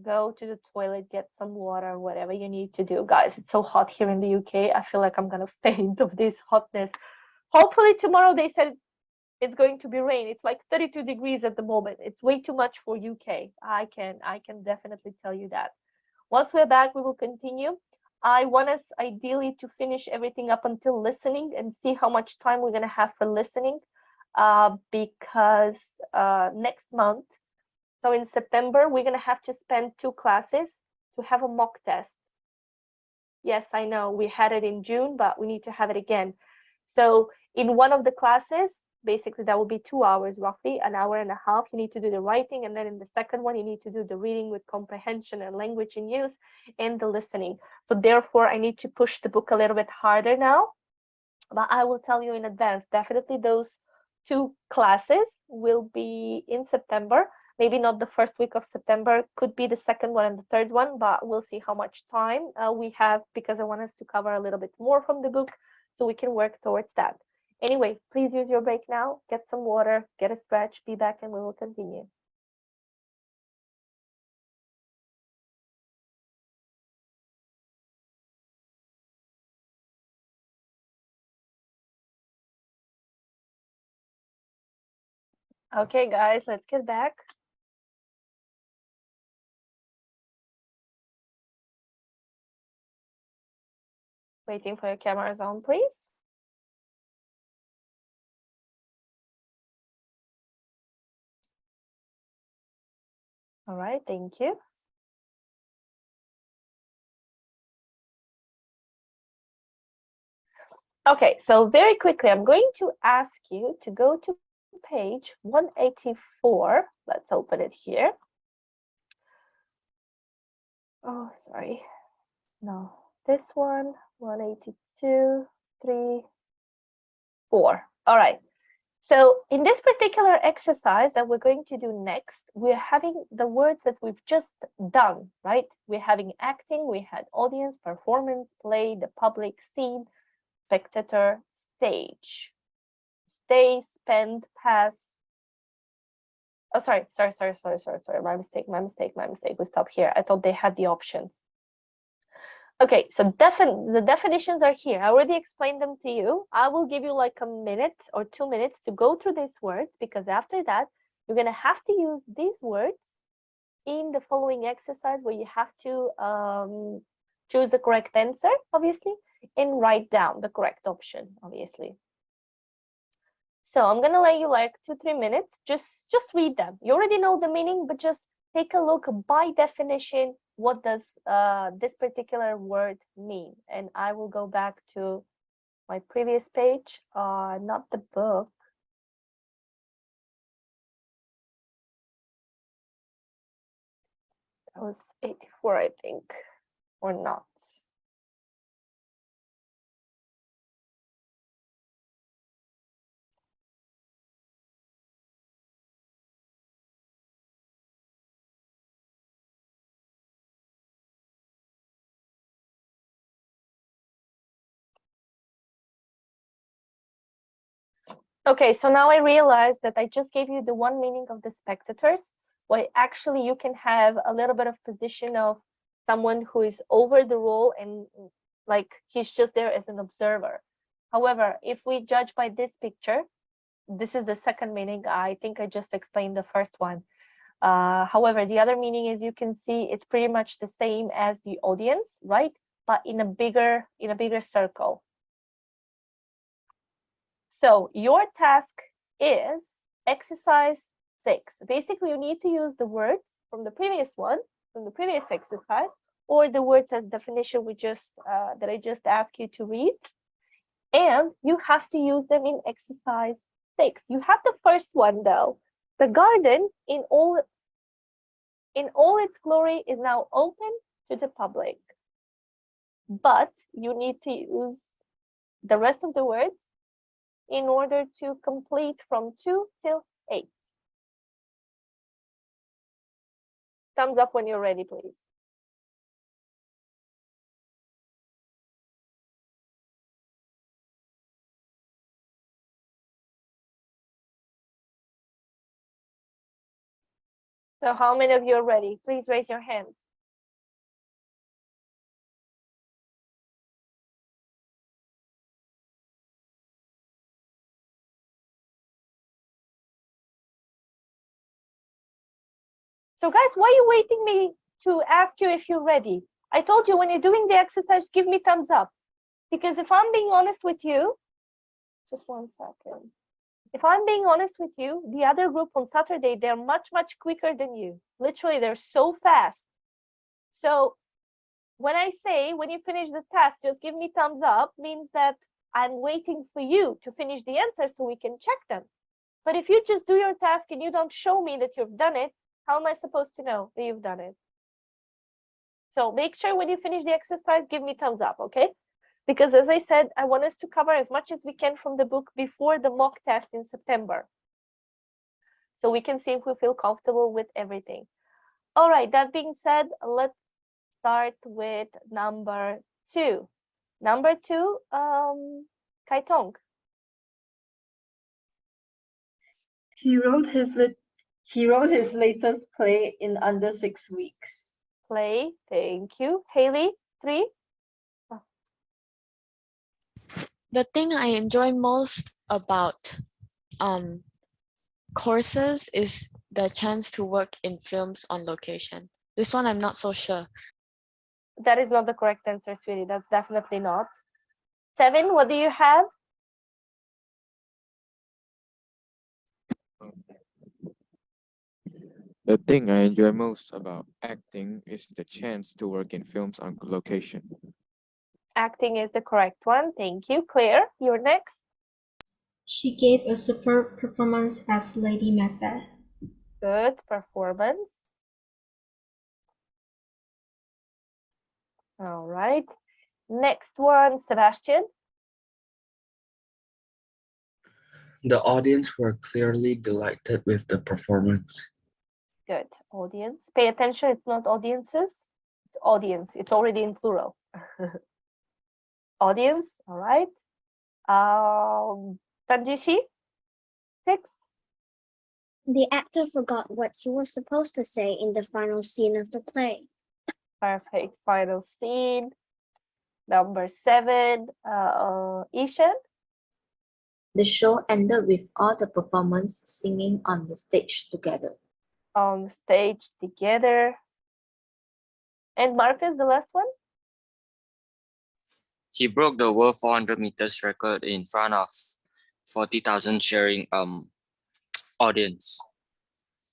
go to the toilet, get some water, whatever you need to do. Guys, it's so hot here in the UK. I feel like I'm gonna faint of this hotness. Hopefully tomorrow, they said it's going to be rain. It's like 32 degrees at the moment. It's way too much for UK. I can definitely tell you that. Once we're back, we will continue. I want us ideally to finish everything up until listening and see how much time we're gonna have for listening, because next month, so in September, we're gonna have to spend 2 classes to have a mock test. Yes, I know we had it in June, but we need to have it again. So in one of the classes, basically that will be 2 hours, roughly an hour and a half. You need to do the writing, and then in the second one, you need to do the reading with comprehension and language in use and the listening. So therefore, I need to push the book a little bit harder now. But I will tell you in advance, definitely those 2 classes will be in September. Maybe not the first week of September, could be the second one and the third one, but we'll see how much time we have, because I want us to cover a little bit more from the book so we can work towards that. Anyway, please use your break now, get some water, get a stretch, be back, and we will continue. Okay, guys, let's get back. Waiting for your cameras on, please. All right, thank you. Okay, so very quickly, I'm going to ask you to go to page 184. Let's open it here. Oh, sorry. No, this one, 182, 3, 4. All right. So in this particular exercise that we're going to do next, we're having the words that we've just done, right? We're having acting, we had audience, performance, play, the public, scene, spectator, stage. Stay, spend, pass. Oh, sorry. My mistake. We stop here. I thought they had the options. Okay, so the definitions are here. I already explained them to you. I will give you like a minute or 2 minutes to go through these words, because after that, you're gonna have to use these words in the following exercise, where you have to choose the correct answer, obviously, and write down the correct option, obviously. So I'm gonna let you like 2-3 minutes. Just read them. You already know the meaning, but just take a look by definition. What does this particular word mean? And I will go back to my previous page, not the book. That was 84, I think, or not. Okay, so now I realize that I just gave you the one meaning of the spectators. Well, actually, you can have a little bit of position of someone who is over the role and like he's just there as an observer. However, if we judge by this picture, this is the second meaning. I think I just explained the first one. However, the other meaning is you can see it's pretty much the same as the audience, right? But in a bigger circle. So your task is exercise 6. Basically, you need to use the words from the previous one, from the previous exercise, or the words as definition we just that I just asked you to read. And you have to use them in exercise 6. You have the first one though. The garden in all its glory is now open to the public. But you need to use the rest of the words in order to complete from 2 till 8. Thumbs up when you're ready, please. So how many of you are ready? Please raise your hands. So guys, why are you waiting me to ask you if you're ready? I told you when you're doing the exercise, give me thumbs up. Because if I'm being honest with you, just one second. If I'm being honest with you, the other group on Saturday, they're much, much quicker than you. Literally, they're so fast. So when I say, when you finish the task, just give me thumbs up, means that I'm waiting for you to finish the answer so we can check them. But if you just do your task and you don't show me that you've done it, how am I supposed to know that you've done it? So make sure when you finish the exercise, give me thumbs up, okay? Because as I said, I want us to cover as much as we can from the book before the mock test in September. So we can see if we feel comfortable with everything. All right, that being said, let's start with number 2. Number 2, Kaitong. He wrote his latest play in under 6 weeks. Play, thank you. Haley, 3. The thing I enjoy most about courses is the chance to work in films on location. This one I'm not so sure. That is not the correct answer, sweetie. That's definitely not. 7, what do you have? The thing I enjoy most about acting is the chance to work in films on location. Acting is the correct one. Thank you. Claire, you're next. She gave a superb performance as Lady Macbeth. Good performance. All right. Next one, Sebastian. The audience were clearly delighted with the performance. Good. Audience. Pay attention. It's not audiences. It's audience. It's already in plural. Audience. All right. Tanjishi. 6. The actor forgot what he was supposed to say in the final scene of the play. Perfect. Final scene. Number 7. Ishan. The show ended with all the performers singing on the stage together. On stage together. And Marcus, the last one. He broke the world 400 meters record in front of 40,000 cheering audience.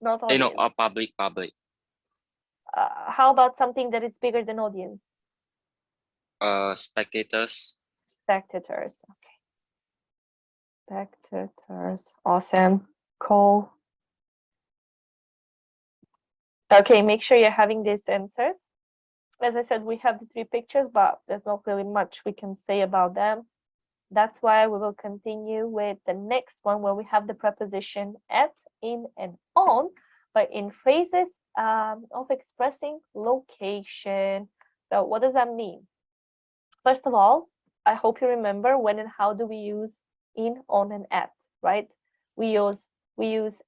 Not audience. Public. How about something that is bigger than audience? Spectators. Spectators. Okay. Spectators. Awesome. Cool. Okay, make sure you're having these answers. As I said, we have the 3 pictures, but there's not really much we can say about them. That's why we will continue with the next one where we have the preposition at, in, and on, but in phrases of expressing location. So what does that mean? First of all, I hope you remember when and how do we use in, on, and at. right? We use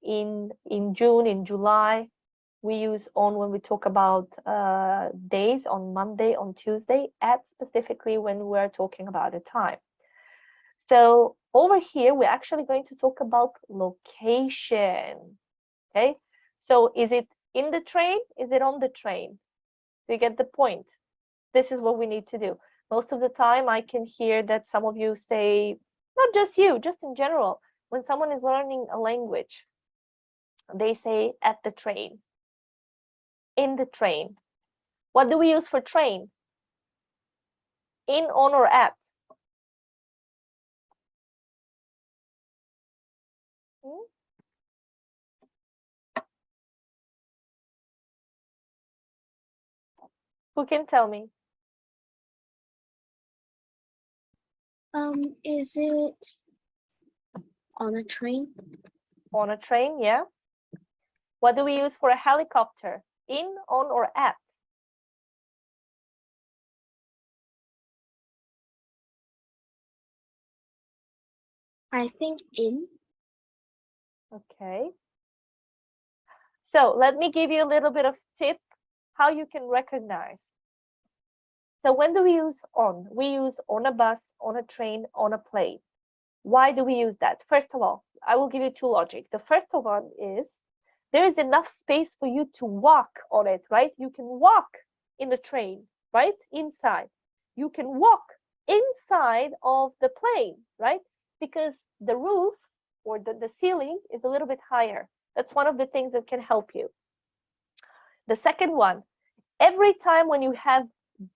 in June, in July. We use on when we talk about days, on Monday, on Tuesday, at specifically when we're talking about a time. So over here, we're actually going to talk about location. Okay, so is it in the train? Is it on the train? Do you get the point? This is what we need to do. Most of the time, I can hear that some of you say, not just you, just in general, when someone is learning a language, they say at the train, in the train. What do we use for train? In, on, or at? Hmm? Who can tell me? Is it on a train? On a train, yeah. What do we use for a helicopter? In, on, or at? I think in. Okay. So let me give you a little bit of tip how you can recognize. So when do we use on? We use on a bus, on a train, on a plane. Why do we use that? First of all, I will give you two logic. The first one is there is enough space for you to walk on it, right? You can walk in the train, right? Inside. You can walk inside of the plane, right? Because the roof or the ceiling is a little bit higher. That's one of the things that can help you. The second one, every time when you have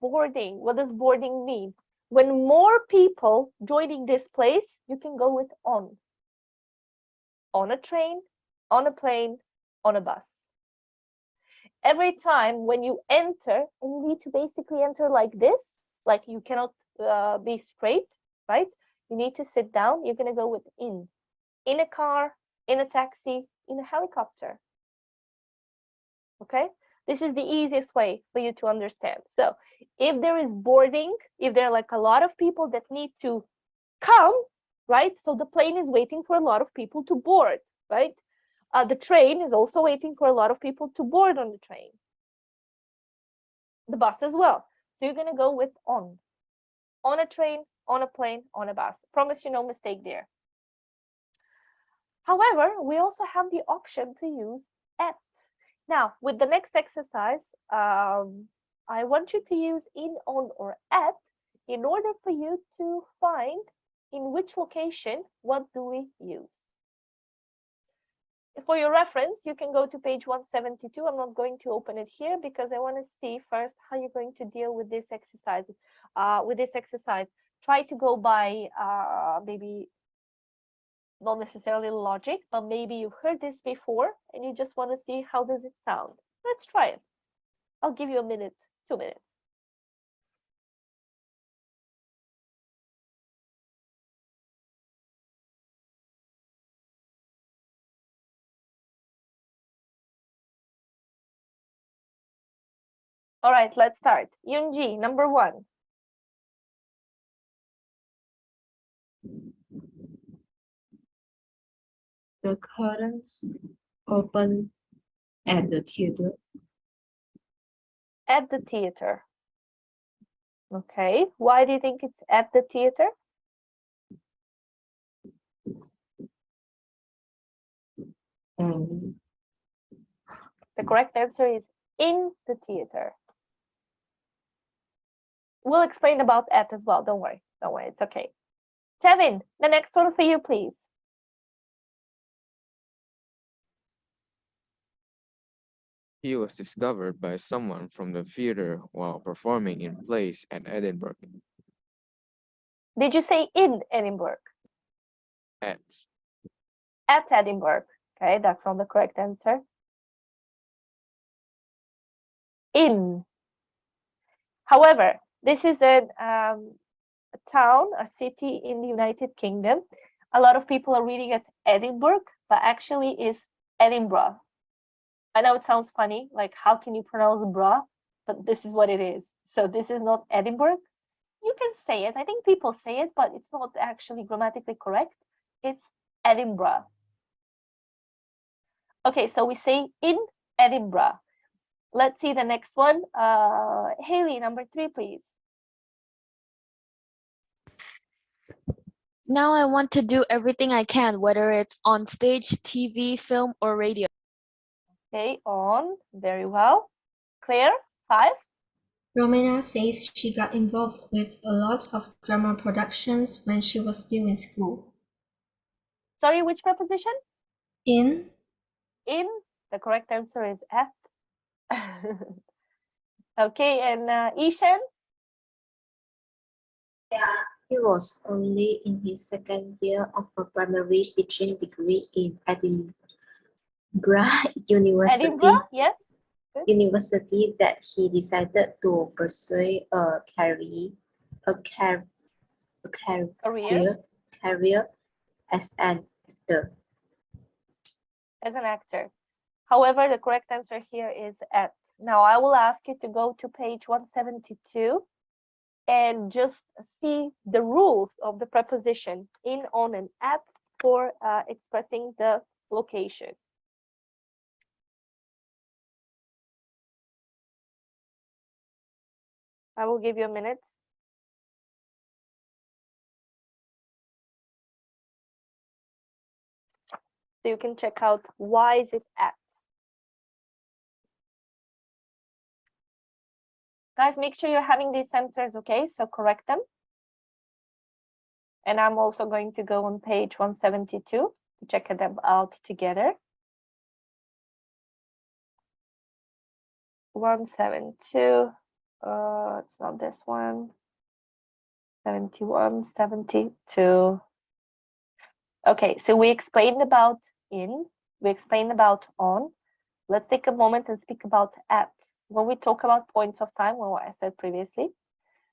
boarding, what does boarding mean? When more people joining this place, you can go with on. On a train, on a plane, on a bus. Every time when you enter, and you need to basically enter like this, like you cannot be straight, right? You need to sit down, you're gonna go with in a car, in a taxi, in a helicopter. Okay? This is the easiest way for you to understand. So if there is boarding, if there are like a lot of people that need to come, right? So the plane is waiting for a lot of people to board, right? The train is also waiting for a lot of people to board on the train. The bus as well. So you're gonna go with on a train, on a plane, on a bus. Promise you no mistake there. However, we also have the option to use at. Now, with the next exercise, I want you to use in, on, or at in order for you to find in which location, what do we use. For your reference, you can go to page 172. I'm not going to open it here because I want to see first how you're going to deal with this exercise. Try to go by maybe not necessarily logic, but maybe you've heard this before and you just want to see how does it sound. Let's try it. I'll give you a minute, 2 minutes. All right, let's start. Yoonji, number 1. The curtains open at the theater. At the theater. Okay, why do you think it's at the theater? The correct answer is in the theater. We'll explain about at as well. Don't worry. Don't worry. It's okay. Tevin, the next one for you, please. He was discovered by someone from the theater while performing in plays at Edinburgh. Did you say in Edinburgh? At. At Edinburgh. Okay, that's not the correct answer. In. However, this is a town, a city in the United Kingdom. A lot of people are reading it Edinburgh, but actually is Edinburgh. I know it sounds funny, like how can you pronounce bra? But this is what it is. So this is not Edinburgh. You can say it. I think people say it, but it's not actually grammatically correct. It's Edinburgh. Okay, so we say in Edinburgh. Let's see the next one. Haley, number 3, please. Now I want to do everything I can, whether it's on stage, TV, film, or radio. Okay, on. Very well. Claire, 5. Romina says she got involved with a lot of drama productions when she was still in school. Sorry, which preposition? In In. The correct answer is F. Okay, and Ishan? He was only in his second year of a primary teaching degree in Edinburgh University. Edinburgh, yes. University that he decided to pursue a career as an actor. As an actor. However, the correct answer here is at. Now I will ask you to go to page 172 and just see the rules of the preposition in, on, and at for expressing the location. I will give you a minute. So you can check out why is it at. Guys, make sure you're having these answers, okay? So correct them. And I'm also going to go on page 172 to check them out together. 172, it's not this one. 71, 72. Okay, so we explained about in, we explained about on. Let's take a moment and speak about at. When we talk about points of time, well, what I said previously,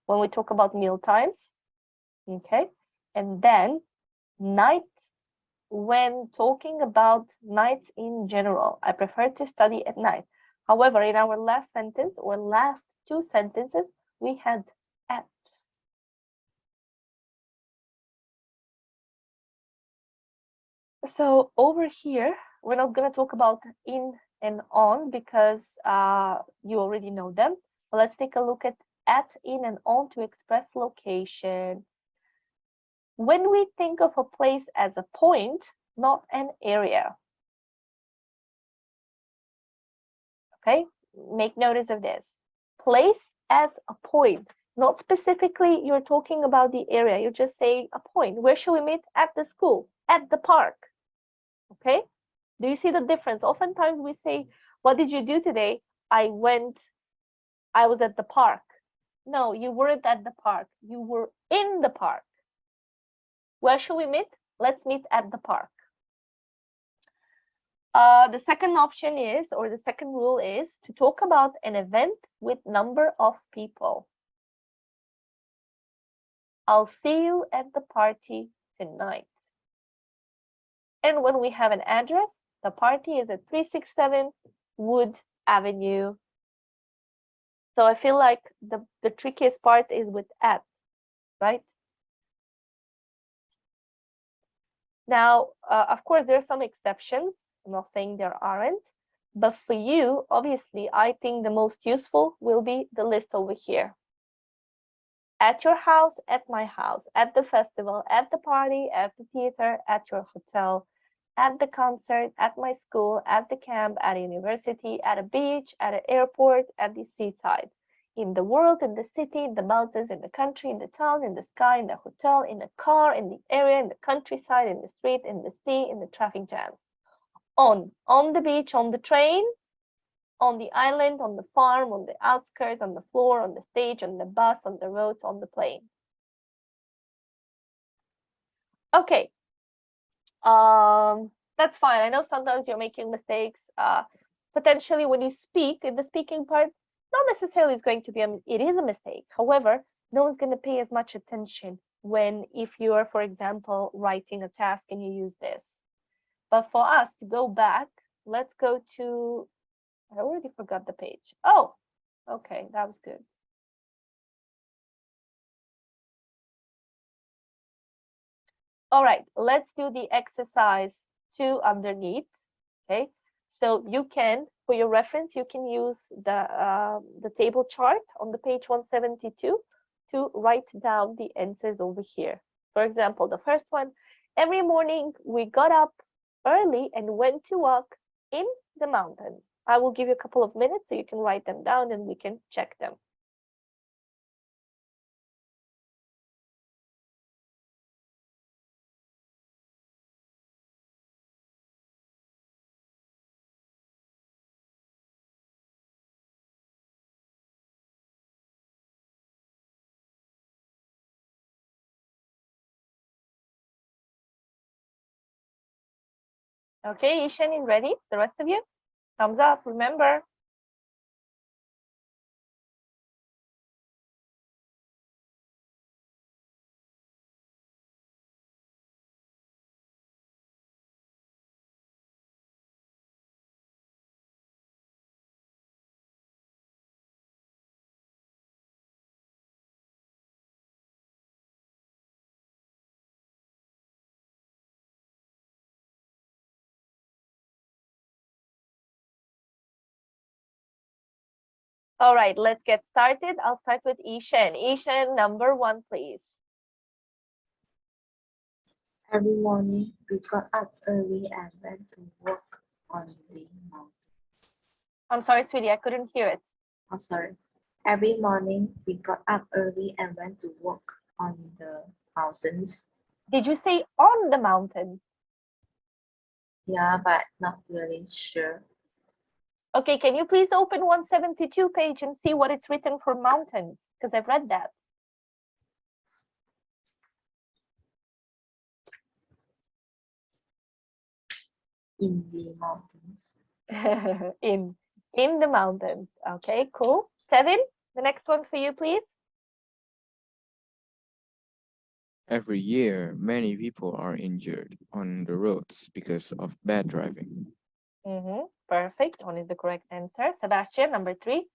when we talk about meal times, okay, and then night, when talking about nights in general, I prefer to study at night. However, in our last sentence or last 2 sentences, we had at. So over here, we're not going to talk about in and on because you already know them. But let's take a look at, in, and on to express location. When we think of a place as a point, not an area. Okay, make notice of this. Place as a point, not specifically you're talking about the area, you're just saying a point. Where should we meet? At the school, at the park. Okay, do you see the difference? Oftentimes we say, what did you do today? I was at the park. No, you weren't at the park. You were in the park. Where should we meet? Let's meet at the park. The second option is, or the second rule is, to talk about an event with number of people. I'll see you at the party tonight. And when we have an address, the party is at 367 Wood Avenue. So I feel like the trickiest part is with at, right? Now, of course, there are some exceptions. I'm not saying there aren't, but for you, obviously, I think the most useful will be the list over here. At your house, at my house, at the festival, at the party, at the theater, at your hotel, at the concert, at my school, at the camp, at a university, at a beach, at an airport, at the seaside. In the world, in the city, in the mountains, in the country, in the town, in the sky, in the hotel, in the car, in the area, in the countryside, in the street, in the sea, in the traffic jams. On the beach, on the train, on the island, on the farm, on the outskirts, on the floor, on the stage, on the bus, on the roads, on the plane. Okay. That's fine. I know sometimes you're making mistakes. Potentially when you speak, in the speaking part, not necessarily it's going to be it is a mistake. However, no one's going to pay as much attention if you are, for example, writing a task and you use this. But for us to go back, let's go to, I already forgot the page. Oh, okay, that was good. All right, let's do the exercise 2 underneath. Okay, so you can, for your reference, you can use the table chart on the page 172 to write down the answers over here. For example, the first one, every morning we got up early and went to walk in the mountains. I will give you a couple of minutes so you can write them down and we can check them. Okay, Ishan, ready? The rest of you? Thumbs up, remember. All right, let's get started. I'll start with Ishan. Ishan, number 1, please. Every morning we got up early and went to walk on the mountains. I'm sorry, sweetie, I couldn't hear it. Oh, sorry. Every morning we got up early and went to walk on the mountains. Did you say on the mountain? Yeah, but not really sure. Okay, can you please open 172 page and see what it's written for mountains? Because I've read that. In the mountains. in the mountains. Okay, cool. Tevin, the next one for you, please. Every year, many people are injured on the roads because of bad driving. Perfect. One is the correct answer. Sebastian, number 3.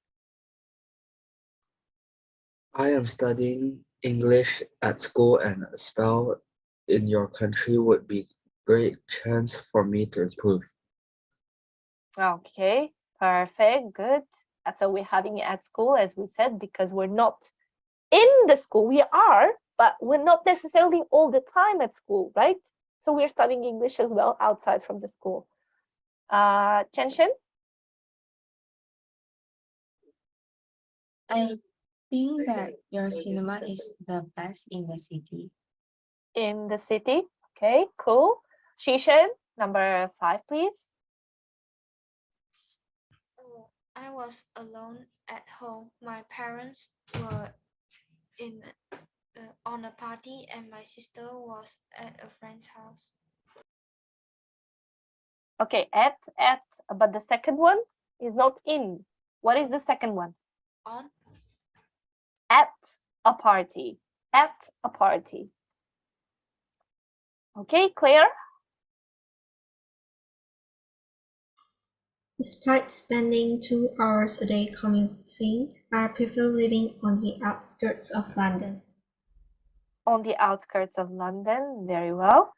I am studying English at school, and a spell in your country would be great chance for me to improve. Okay, perfect, good. That's what we're having it at school, as we said, because we're not in the school. We are, but we're not necessarily all the time at school, right? So we're studying English as well outside from the school. Chenshin? I think that your cinema is the best in the city. In the city. Okay, cool. Shishan, number 5, please. Oh, I was alone at home. My parents were in on a party and my sister was at a friend's house. Okay, at, but the second one is not in. What is the second one? On. At a party. At a party. Okay, Claire? Despite spending 2 hours a day commuting, I prefer living on the outskirts of London. On the outskirts of London, very well.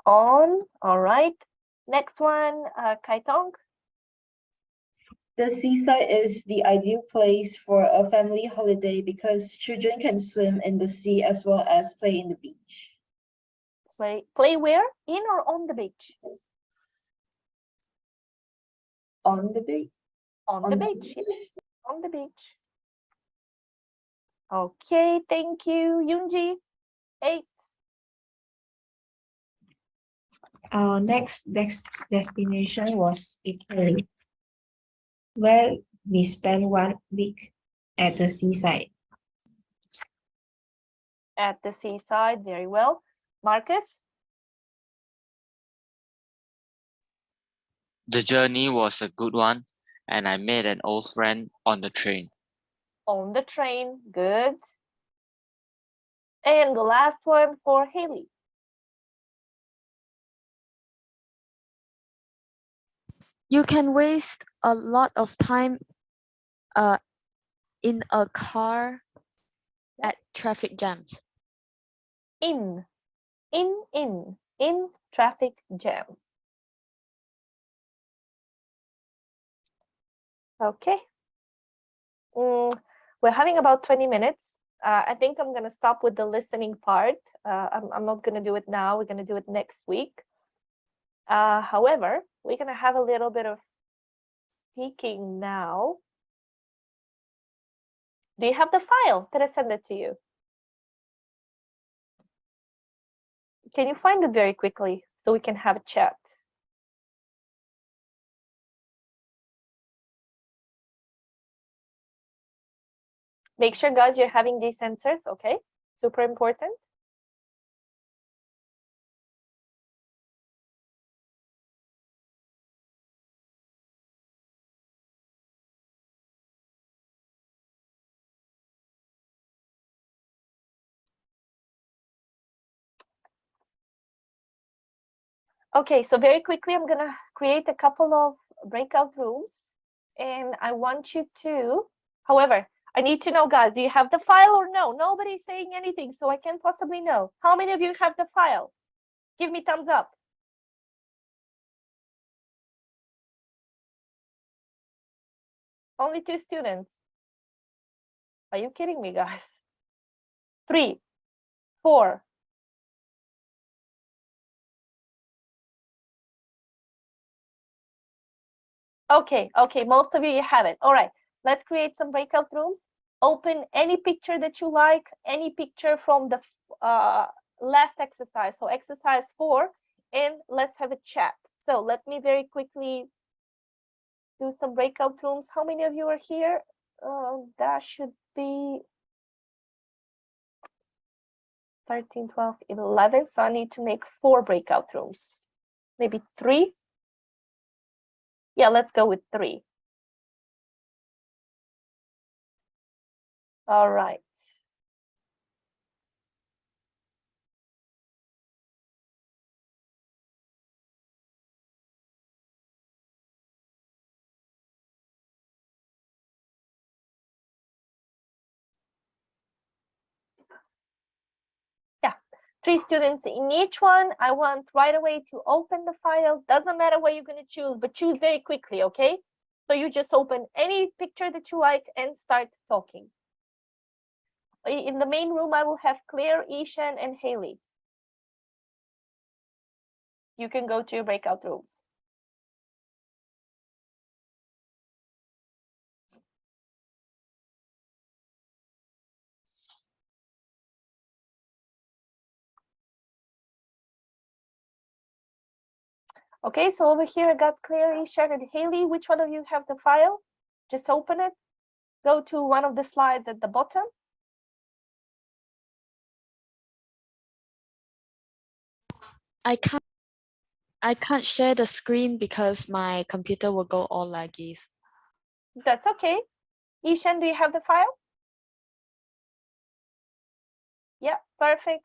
On, all right. Next one, Kaitong. The seaside is the ideal place for a family holiday because children can swim in the sea as well as play in the beach. Play where? In or on the beach? On the beach. On the beach. On the beach. Okay, thank you. Yoonji, 8. Our next destination was Italy, where we spent 1 week at the seaside. At the seaside, very well. Marcus? The journey was a good one, and I made an old friend on the train. On the train, good. And the last one for Haley. You can waste a lot of time in a car at traffic jams. in traffic jams. Okay. We're having about 20 minutes. I think I'm going to stop with the listening part. I'm not going to do it now. We're going to do it next week. However, we're going to have a little bit of speaking now. Do you have the file? Did I send it to you? Can you find it very quickly so we can have a chat? Make sure, guys, you're having these sensors, okay? Super important. Okay, so very quickly, I'm gonna create a couple of breakout rooms, and I want you to, however, I need to know, guys, do you have the file or no? Nobody's saying anything, so I can't possibly know. How many of you have the file? Give me thumbs up. Only 2 students. Are you kidding me, guys? 3, 4. Okay, most of you have it. All right, let's create some breakout rooms. Open any picture that you like, any picture from the last exercise, so exercise 4, and let's have a chat. So let me very quickly do some breakout rooms. How many of you are here? That should be 13, 12, 11. So I need to make 4 breakout rooms. Maybe 3. Yeah, let's go with 3. All right. Yeah, 3 students in each one. I want right away to open the file. Doesn't matter what you're going to choose, but choose very quickly, okay? So you just open any picture that you like and start talking. In the main room, I will have Claire, Ishan, and Haley. You can go to your breakout rooms. Okay, so over here I got Claire, Ishan, and Haley. Which one of you have the file? Just open it. Go to one of the slides at the bottom. I can't share the screen because my computer will go all laggy. That's okay. Ishan, do you have the file? Yeah, perfect.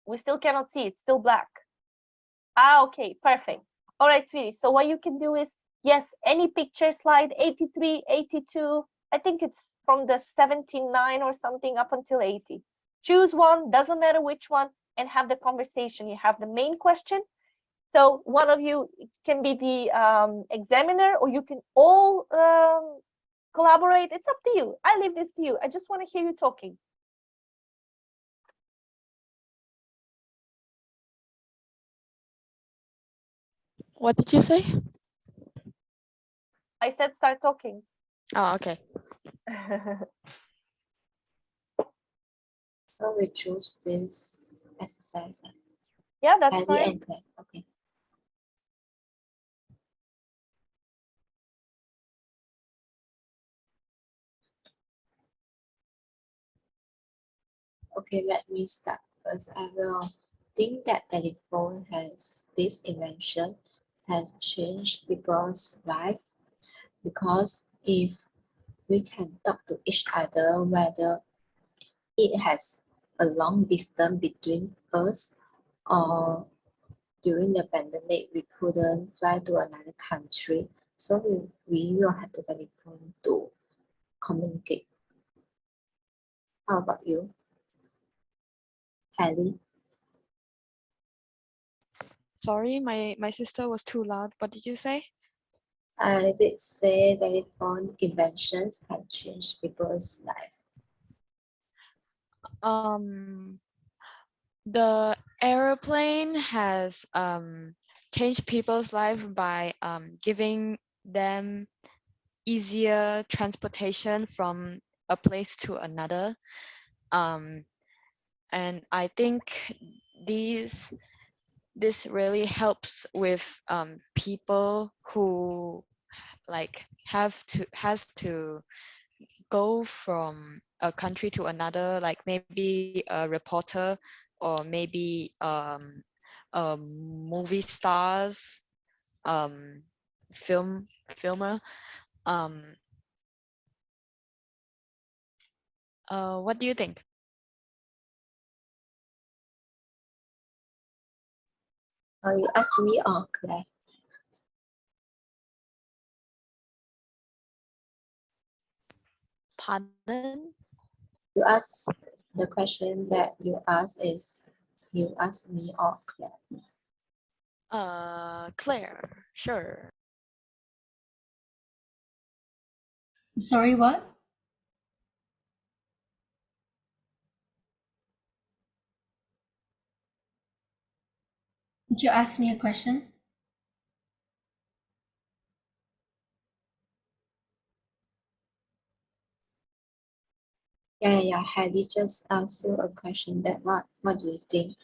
We still cannot see, it's still black. Ah, okay, perfect. All right, sweetie. So what you can do is, yes, any picture slide, 83, 82. I think it's from the 79 or something up until 80. Choose one, doesn't matter which one, and have the conversation. You have the main question. So one of you can be the examiner, or you can all collaborate. It's up to you. I leave this to you. I just want to hear you talking. What did you say? I said start talking. Oh, okay. So we choose this exercise. Yeah, that's At the fine. end, okay. Okay, let me start first. I will think that telephone has this invention has changed people's life, because if we can talk to each other, whether it has a long distance between us, or during the pandemic we couldn't fly to another country, so we will have the telephone to communicate. How about you, Hallie? Sorry, my sister was too loud. What did you say? I did say telephone inventions have changed people's life. Um, the aeroplane has changed people's life by giving them easier transportation from a place to another. Um, and I think these this really helps with people who like has to go from a country to another, like maybe a reporter or maybe movie stars, um, filmer. Um, what do you think? You ask me or Claire? Pardon? You ask the question that you ask is you ask me or Claire? Claire, sure. I'm sorry, what? Did you ask me a question? Yeah. Hattie just asked you a question that what do you think?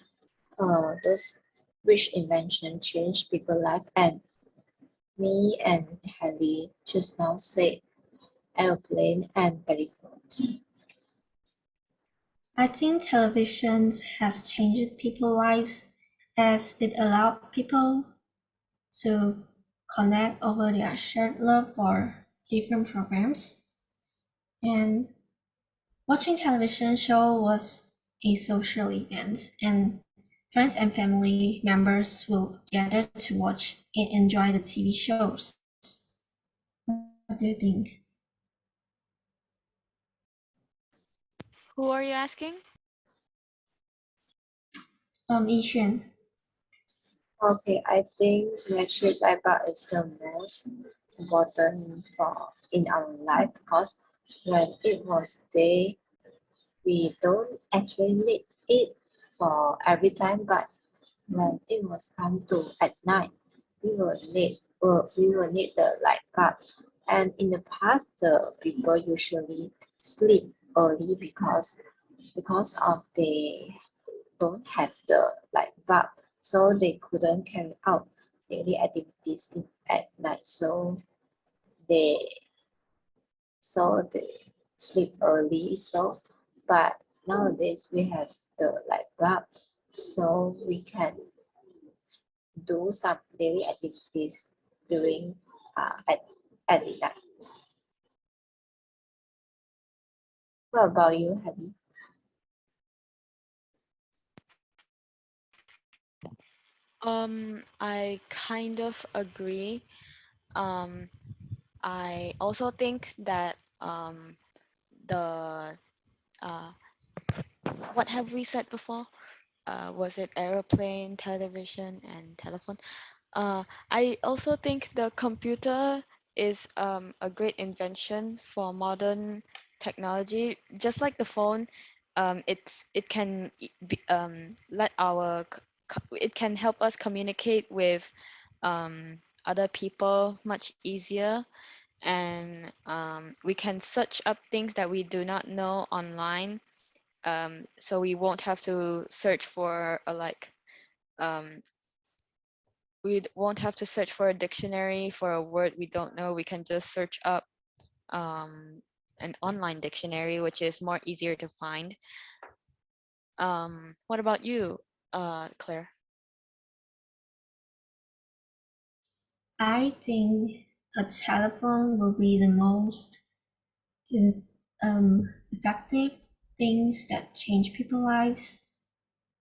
Those which invention change people's life, and me and Hallie just now said airplane and telephone. I think television has changed people's lives as it allowed people to connect over their shared love or different programs. And watching television show was a social event, and friends and family members will gather to watch and enjoy the TV shows. What do you think? Who are you asking? Yixuan. Okay, I think battery backup is the most important for in our life because when it was day, we don't actually need it for every time, but when it was come to at night, we will need the light bulb. And in the past, the people usually sleep early because of they don't have the light bulb, so they couldn't carry out daily activities at night. They they sleep early. But nowadays we have the light bulb, so we can do some daily activities during at the night. What about you, Hadi? I kind of agree. Um, I also think that the uh, what have we said before? Was it aeroplane, television, and telephone? I also think the computer is a great invention for modern technology. Just like the phone, it can let it can help us communicate with other people much easier, and we can search up things that we do not know online. So we won't have to search for um, won't have to search for a dictionary for a word we don't know. We can just search up um, an online dictionary, which is more easier to find. What about you, Claire? I think a telephone will be the most effective things that change people's lives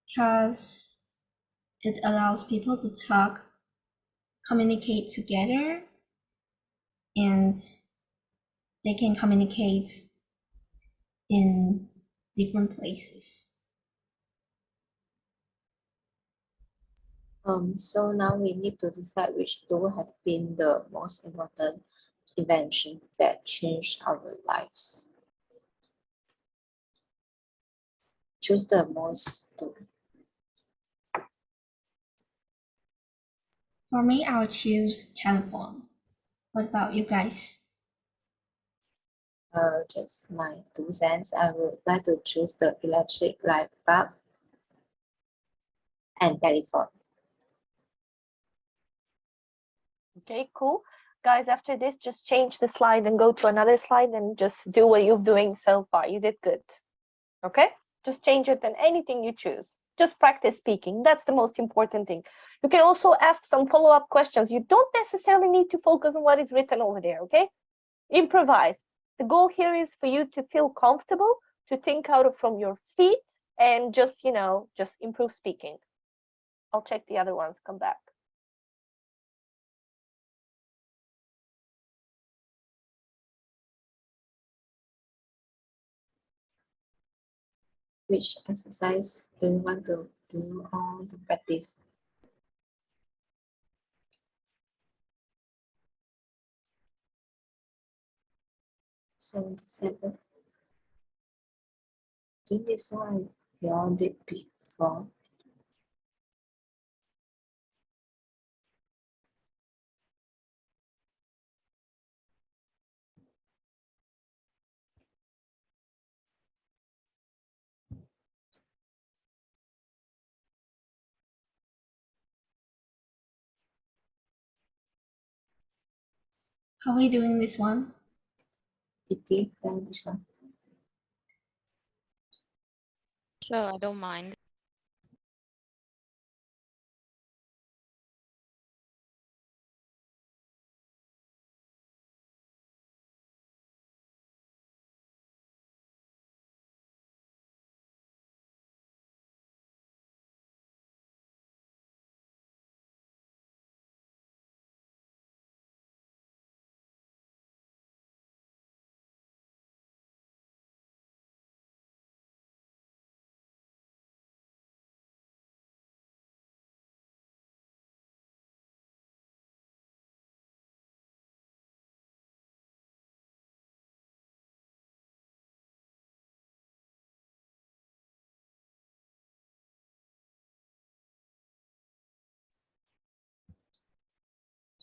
because it allows people to talk, communicate together, and they can communicate in different places. So now we need to decide which two have been the most important invention that changed our lives. Choose the most two. For me, I'll choose telephone. What about you guys? Just my 2 cents. I would like to choose the electric light bulb and telephone. Okay, cool. Guys, after this, just change the slide and go to another slide and just do what you're doing so far. You did good. Okay? Just change it and anything you choose. Just practice speaking. That's the most important thing. You can also ask some follow-up questions. You don't necessarily need to focus on what is written over there, okay? Improvise. The goal here is for you to feel comfortable, to think out from your feet, and just, just improve speaking. I'll check the other ones, come back. Which exercise do you want to do or to practice? So 77. Think this one you all did before. How are we doing this one? Kitty, this one. Sure, I don't mind.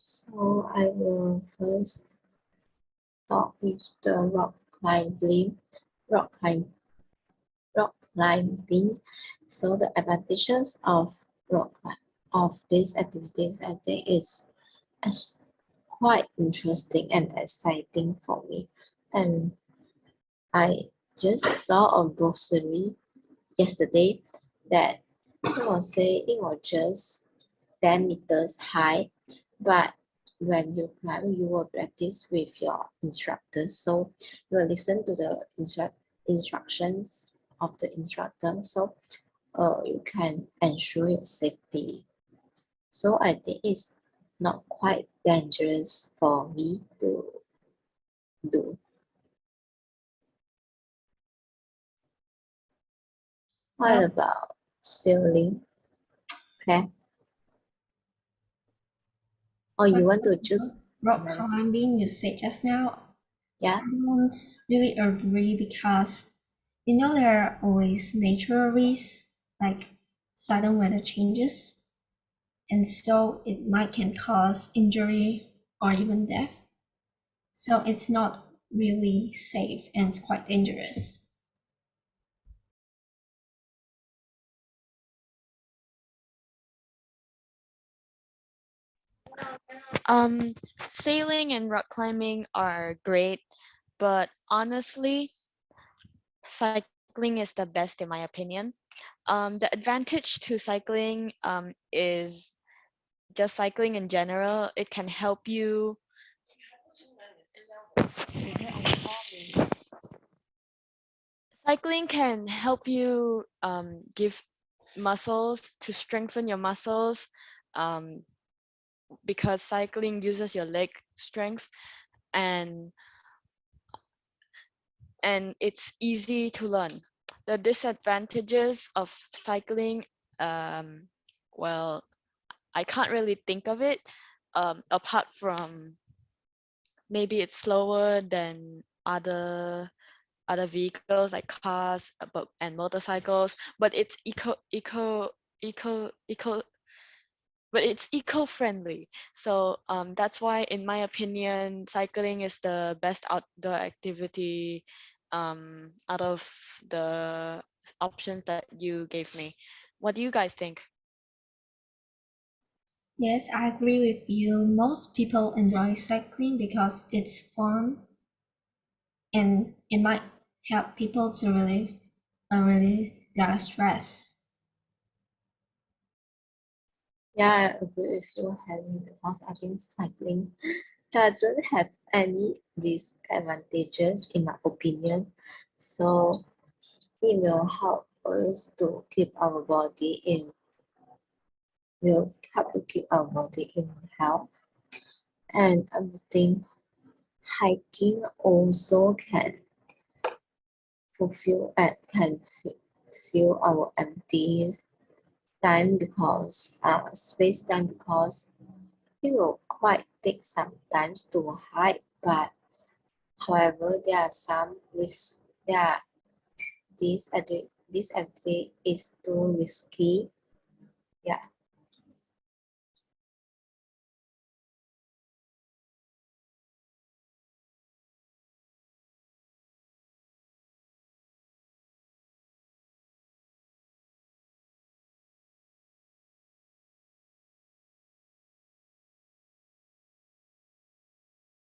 So I will first start with the rock climbing. So the advantages of these activities, I think, is quite interesting and exciting for me. And I just saw a brochure yesterday that it was saying it was just 10 meters high, but when you climb, you will practice with your instructors. So you will listen to the instructions of the instructor. So you can ensure your safety. So I think it's not quite dangerous for me to do. What Well, about sailing? Claire? Or you want to choose rock another? climbing you said just now, Yeah. I don't really agree because there are always natural risks like sudden weather changes, and so it might can cause injury or even death. So it's not really safe and it's quite dangerous. Sailing and rock climbing are great, but honestly, cycling is the best in my opinion. The advantage to cycling is just cycling in general. It can help you. Cycling can help you give muscles to strengthen your muscles because cycling uses your leg strength, and and it's easy to learn. The disadvantages of cycling, well, I can't really think of it, apart from maybe it's slower than other vehicles like cars and motorcycles, but it's eco-friendly. So that's why, in my opinion, cycling is the best outdoor activity out of the options that you gave me. What do you guys think? Yes, I agree with you. Most people enjoy cycling because it's fun and it might help people to relieve their stress. Yeah, I agree with you, Helen, because I think cycling doesn't have any disadvantages in my opinion. So it will help us to keep our body in health. And I would think hiking also can fill our empty time because space time because it will quite take some time to hike, but however there are some risks. This activity is too risky. Yeah.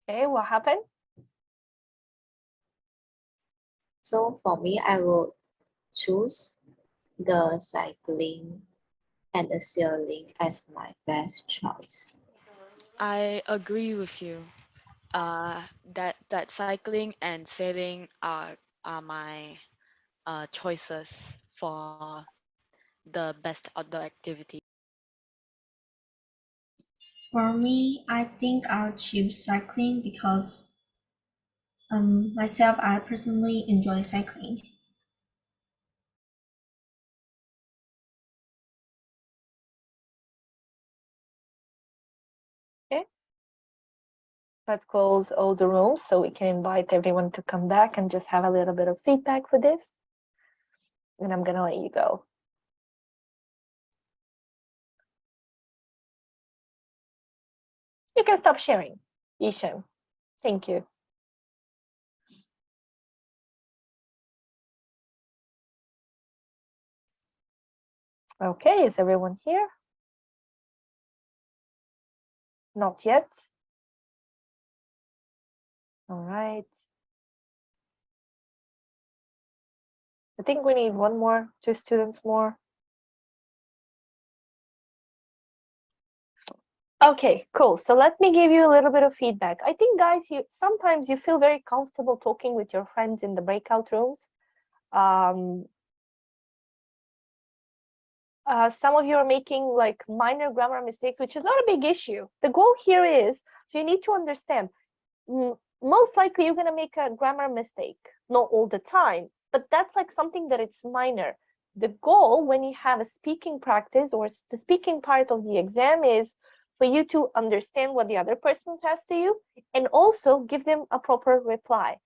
Okay, what happened? So for me, I will choose the cycling and the sailing as my best choice. I agree with you. That cycling and sailing are my choices for the best outdoor activity. For me, I think I'll choose cycling because myself, I personally enjoy cycling. Okay. Let's close all the rooms so we can invite everyone to come back and just have a little bit of feedback for this. And I'm gonna let you go. You can stop sharing, Ishan. Thank you. Okay, is everyone here? Not yet. All right. I think we need one more, 2 students more. Okay, cool. So let me give you a little bit of feedback. I think, guys, sometimes you feel very comfortable talking with your friends in the breakout rooms. Some of you are making like minor grammar mistakes, which is not a big issue. The goal here is, so you need to understand, most likely you're going to make a grammar mistake, not all the time, but that's like something that it's minor. The goal when you have a speaking practice or the speaking part of the exam is for you to understand what the other person says to you and also give them a proper reply.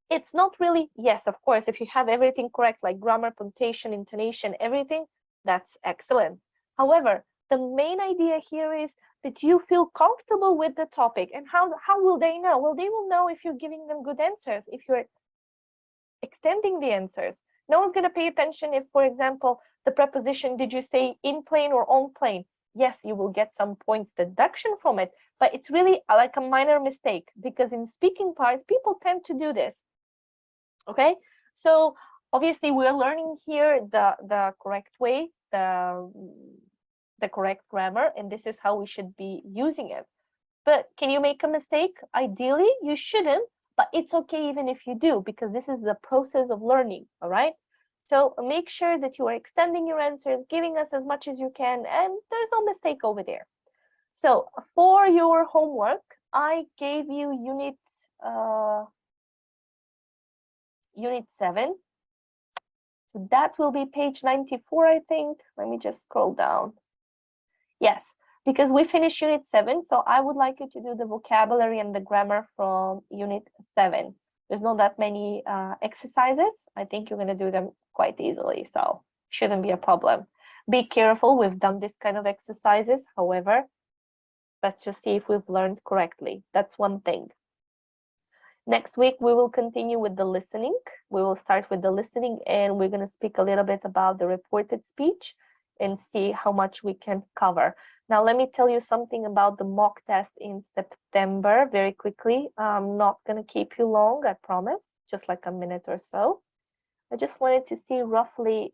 It's not really, yes, of course, if you have everything correct, like grammar, punctuation, intonation, everything, that's excellent. However, the main idea here is that you feel comfortable with the topic. And how will they know? Well, they will know if you're giving them good answers, if you're extending the answers. No one's going to pay attention if, for example, the preposition, did you say in plane or on plane? Yes, you will get some points deduction from it, but it's really like a minor mistake because in speaking part, people tend to do this. Okay, so obviously we're learning here the correct way, the correct grammar, and this is how we should be using it. But can you make a mistake? Ideally, you shouldn't, but it's okay even if you do, because this is the process of learning, all right? So make sure that you are extending your answers, giving us as much as you can, and there's no mistake over there. So for your homework, I gave you Unit 7. So that will be page 94, I think. Let me just scroll down. Yes, because we finished Unit 7, so I would like you to do the vocabulary and the grammar from Unit 7. There's not that many exercises. I think you're going to do them quite easily, so shouldn't be a problem. Be careful, we've done this kind of exercises. However, let's just see if we've learned correctly. That's one thing. Next week, we will continue with the listening. We will start with the listening, and we're going to speak a little bit about the reported speech and see how much we can cover. Now, let me tell you something about the mock test in September very quickly. I'm not going to keep you long, I promise, just like a minute or so. I just wanted to see roughly,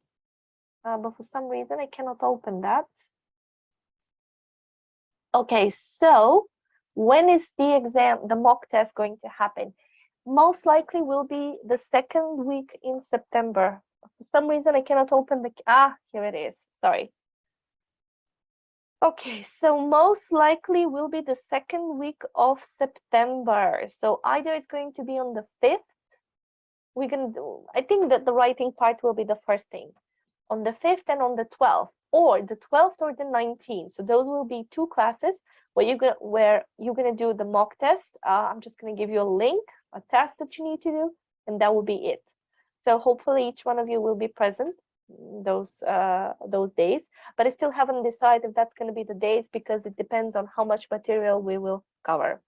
but for some reason, I cannot open that. Okay, so when is the exam, the mock test going to happen? Most likely will be the second week in September. For some reason, I cannot open the, here it is, sorry. Okay, so most likely will be the second week of September. So either it's going to be on the 5th, we're gonna do, I think that the writing part will be the first thing, on the 5th and on the 12th, or the 12th or the 19th. So those will be two classes where you're gonna do the mock test. I'm just gonna give you a link, a task that you need to do, and that will be it. So hopefully each one of you will be present those days, but I still haven't decided if that's going to be the days because it depends on how much material we will cover.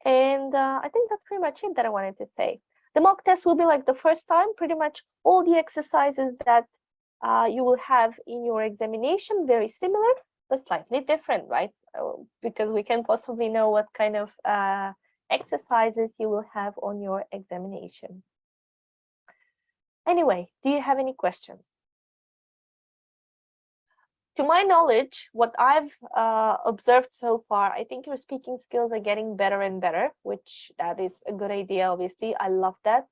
And I think that's pretty much it that I wanted to say. The mock test will be like the first time, pretty much all the exercises that you will have in your examination, very similar, but slightly different, right? Because we can possibly know what kind of exercises you will have on your examination. Anyway, do you have any questions? To my knowledge, what I've observed so far, I think your speaking skills are getting better and better, which that is a good idea, obviously. I love that.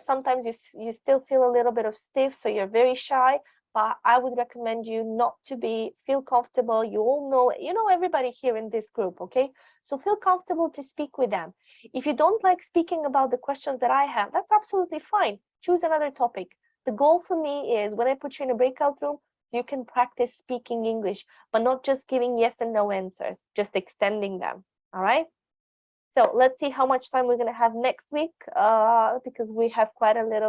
Sometimes you still feel a little bit of stiff, so you're very shy, but I would recommend you not to feel comfortable. You all know, you know everybody here in this group, okay? So feel comfortable to speak with them. If you don't like speaking about the questions that I have, that's absolutely fine. Choose another topic. The goal for me is when I put you in a breakout room, you can practice speaking English, but not just giving yes and no answers, just extending them, all right? So let's see how much time we're gonna have next week, because we have quite a bit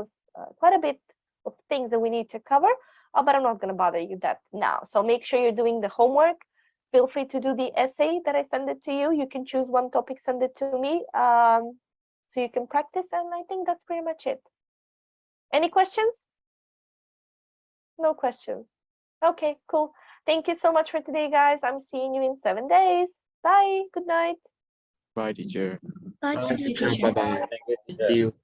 of things that we need to cover, but I'm not gonna bother you that now. So make sure you're doing the homework. Feel free to do the essay that I send it to you. You can choose one topic, send it to me, so you can practice, and I think that's pretty much it. Any questions? No questions. Okay, cool. Thank you so much for today, guys. I'm seeing you in 7 days. Bye. Good night. Bye, teacher. Bye, Bye, teacher. teacher. Bye-bye. See you.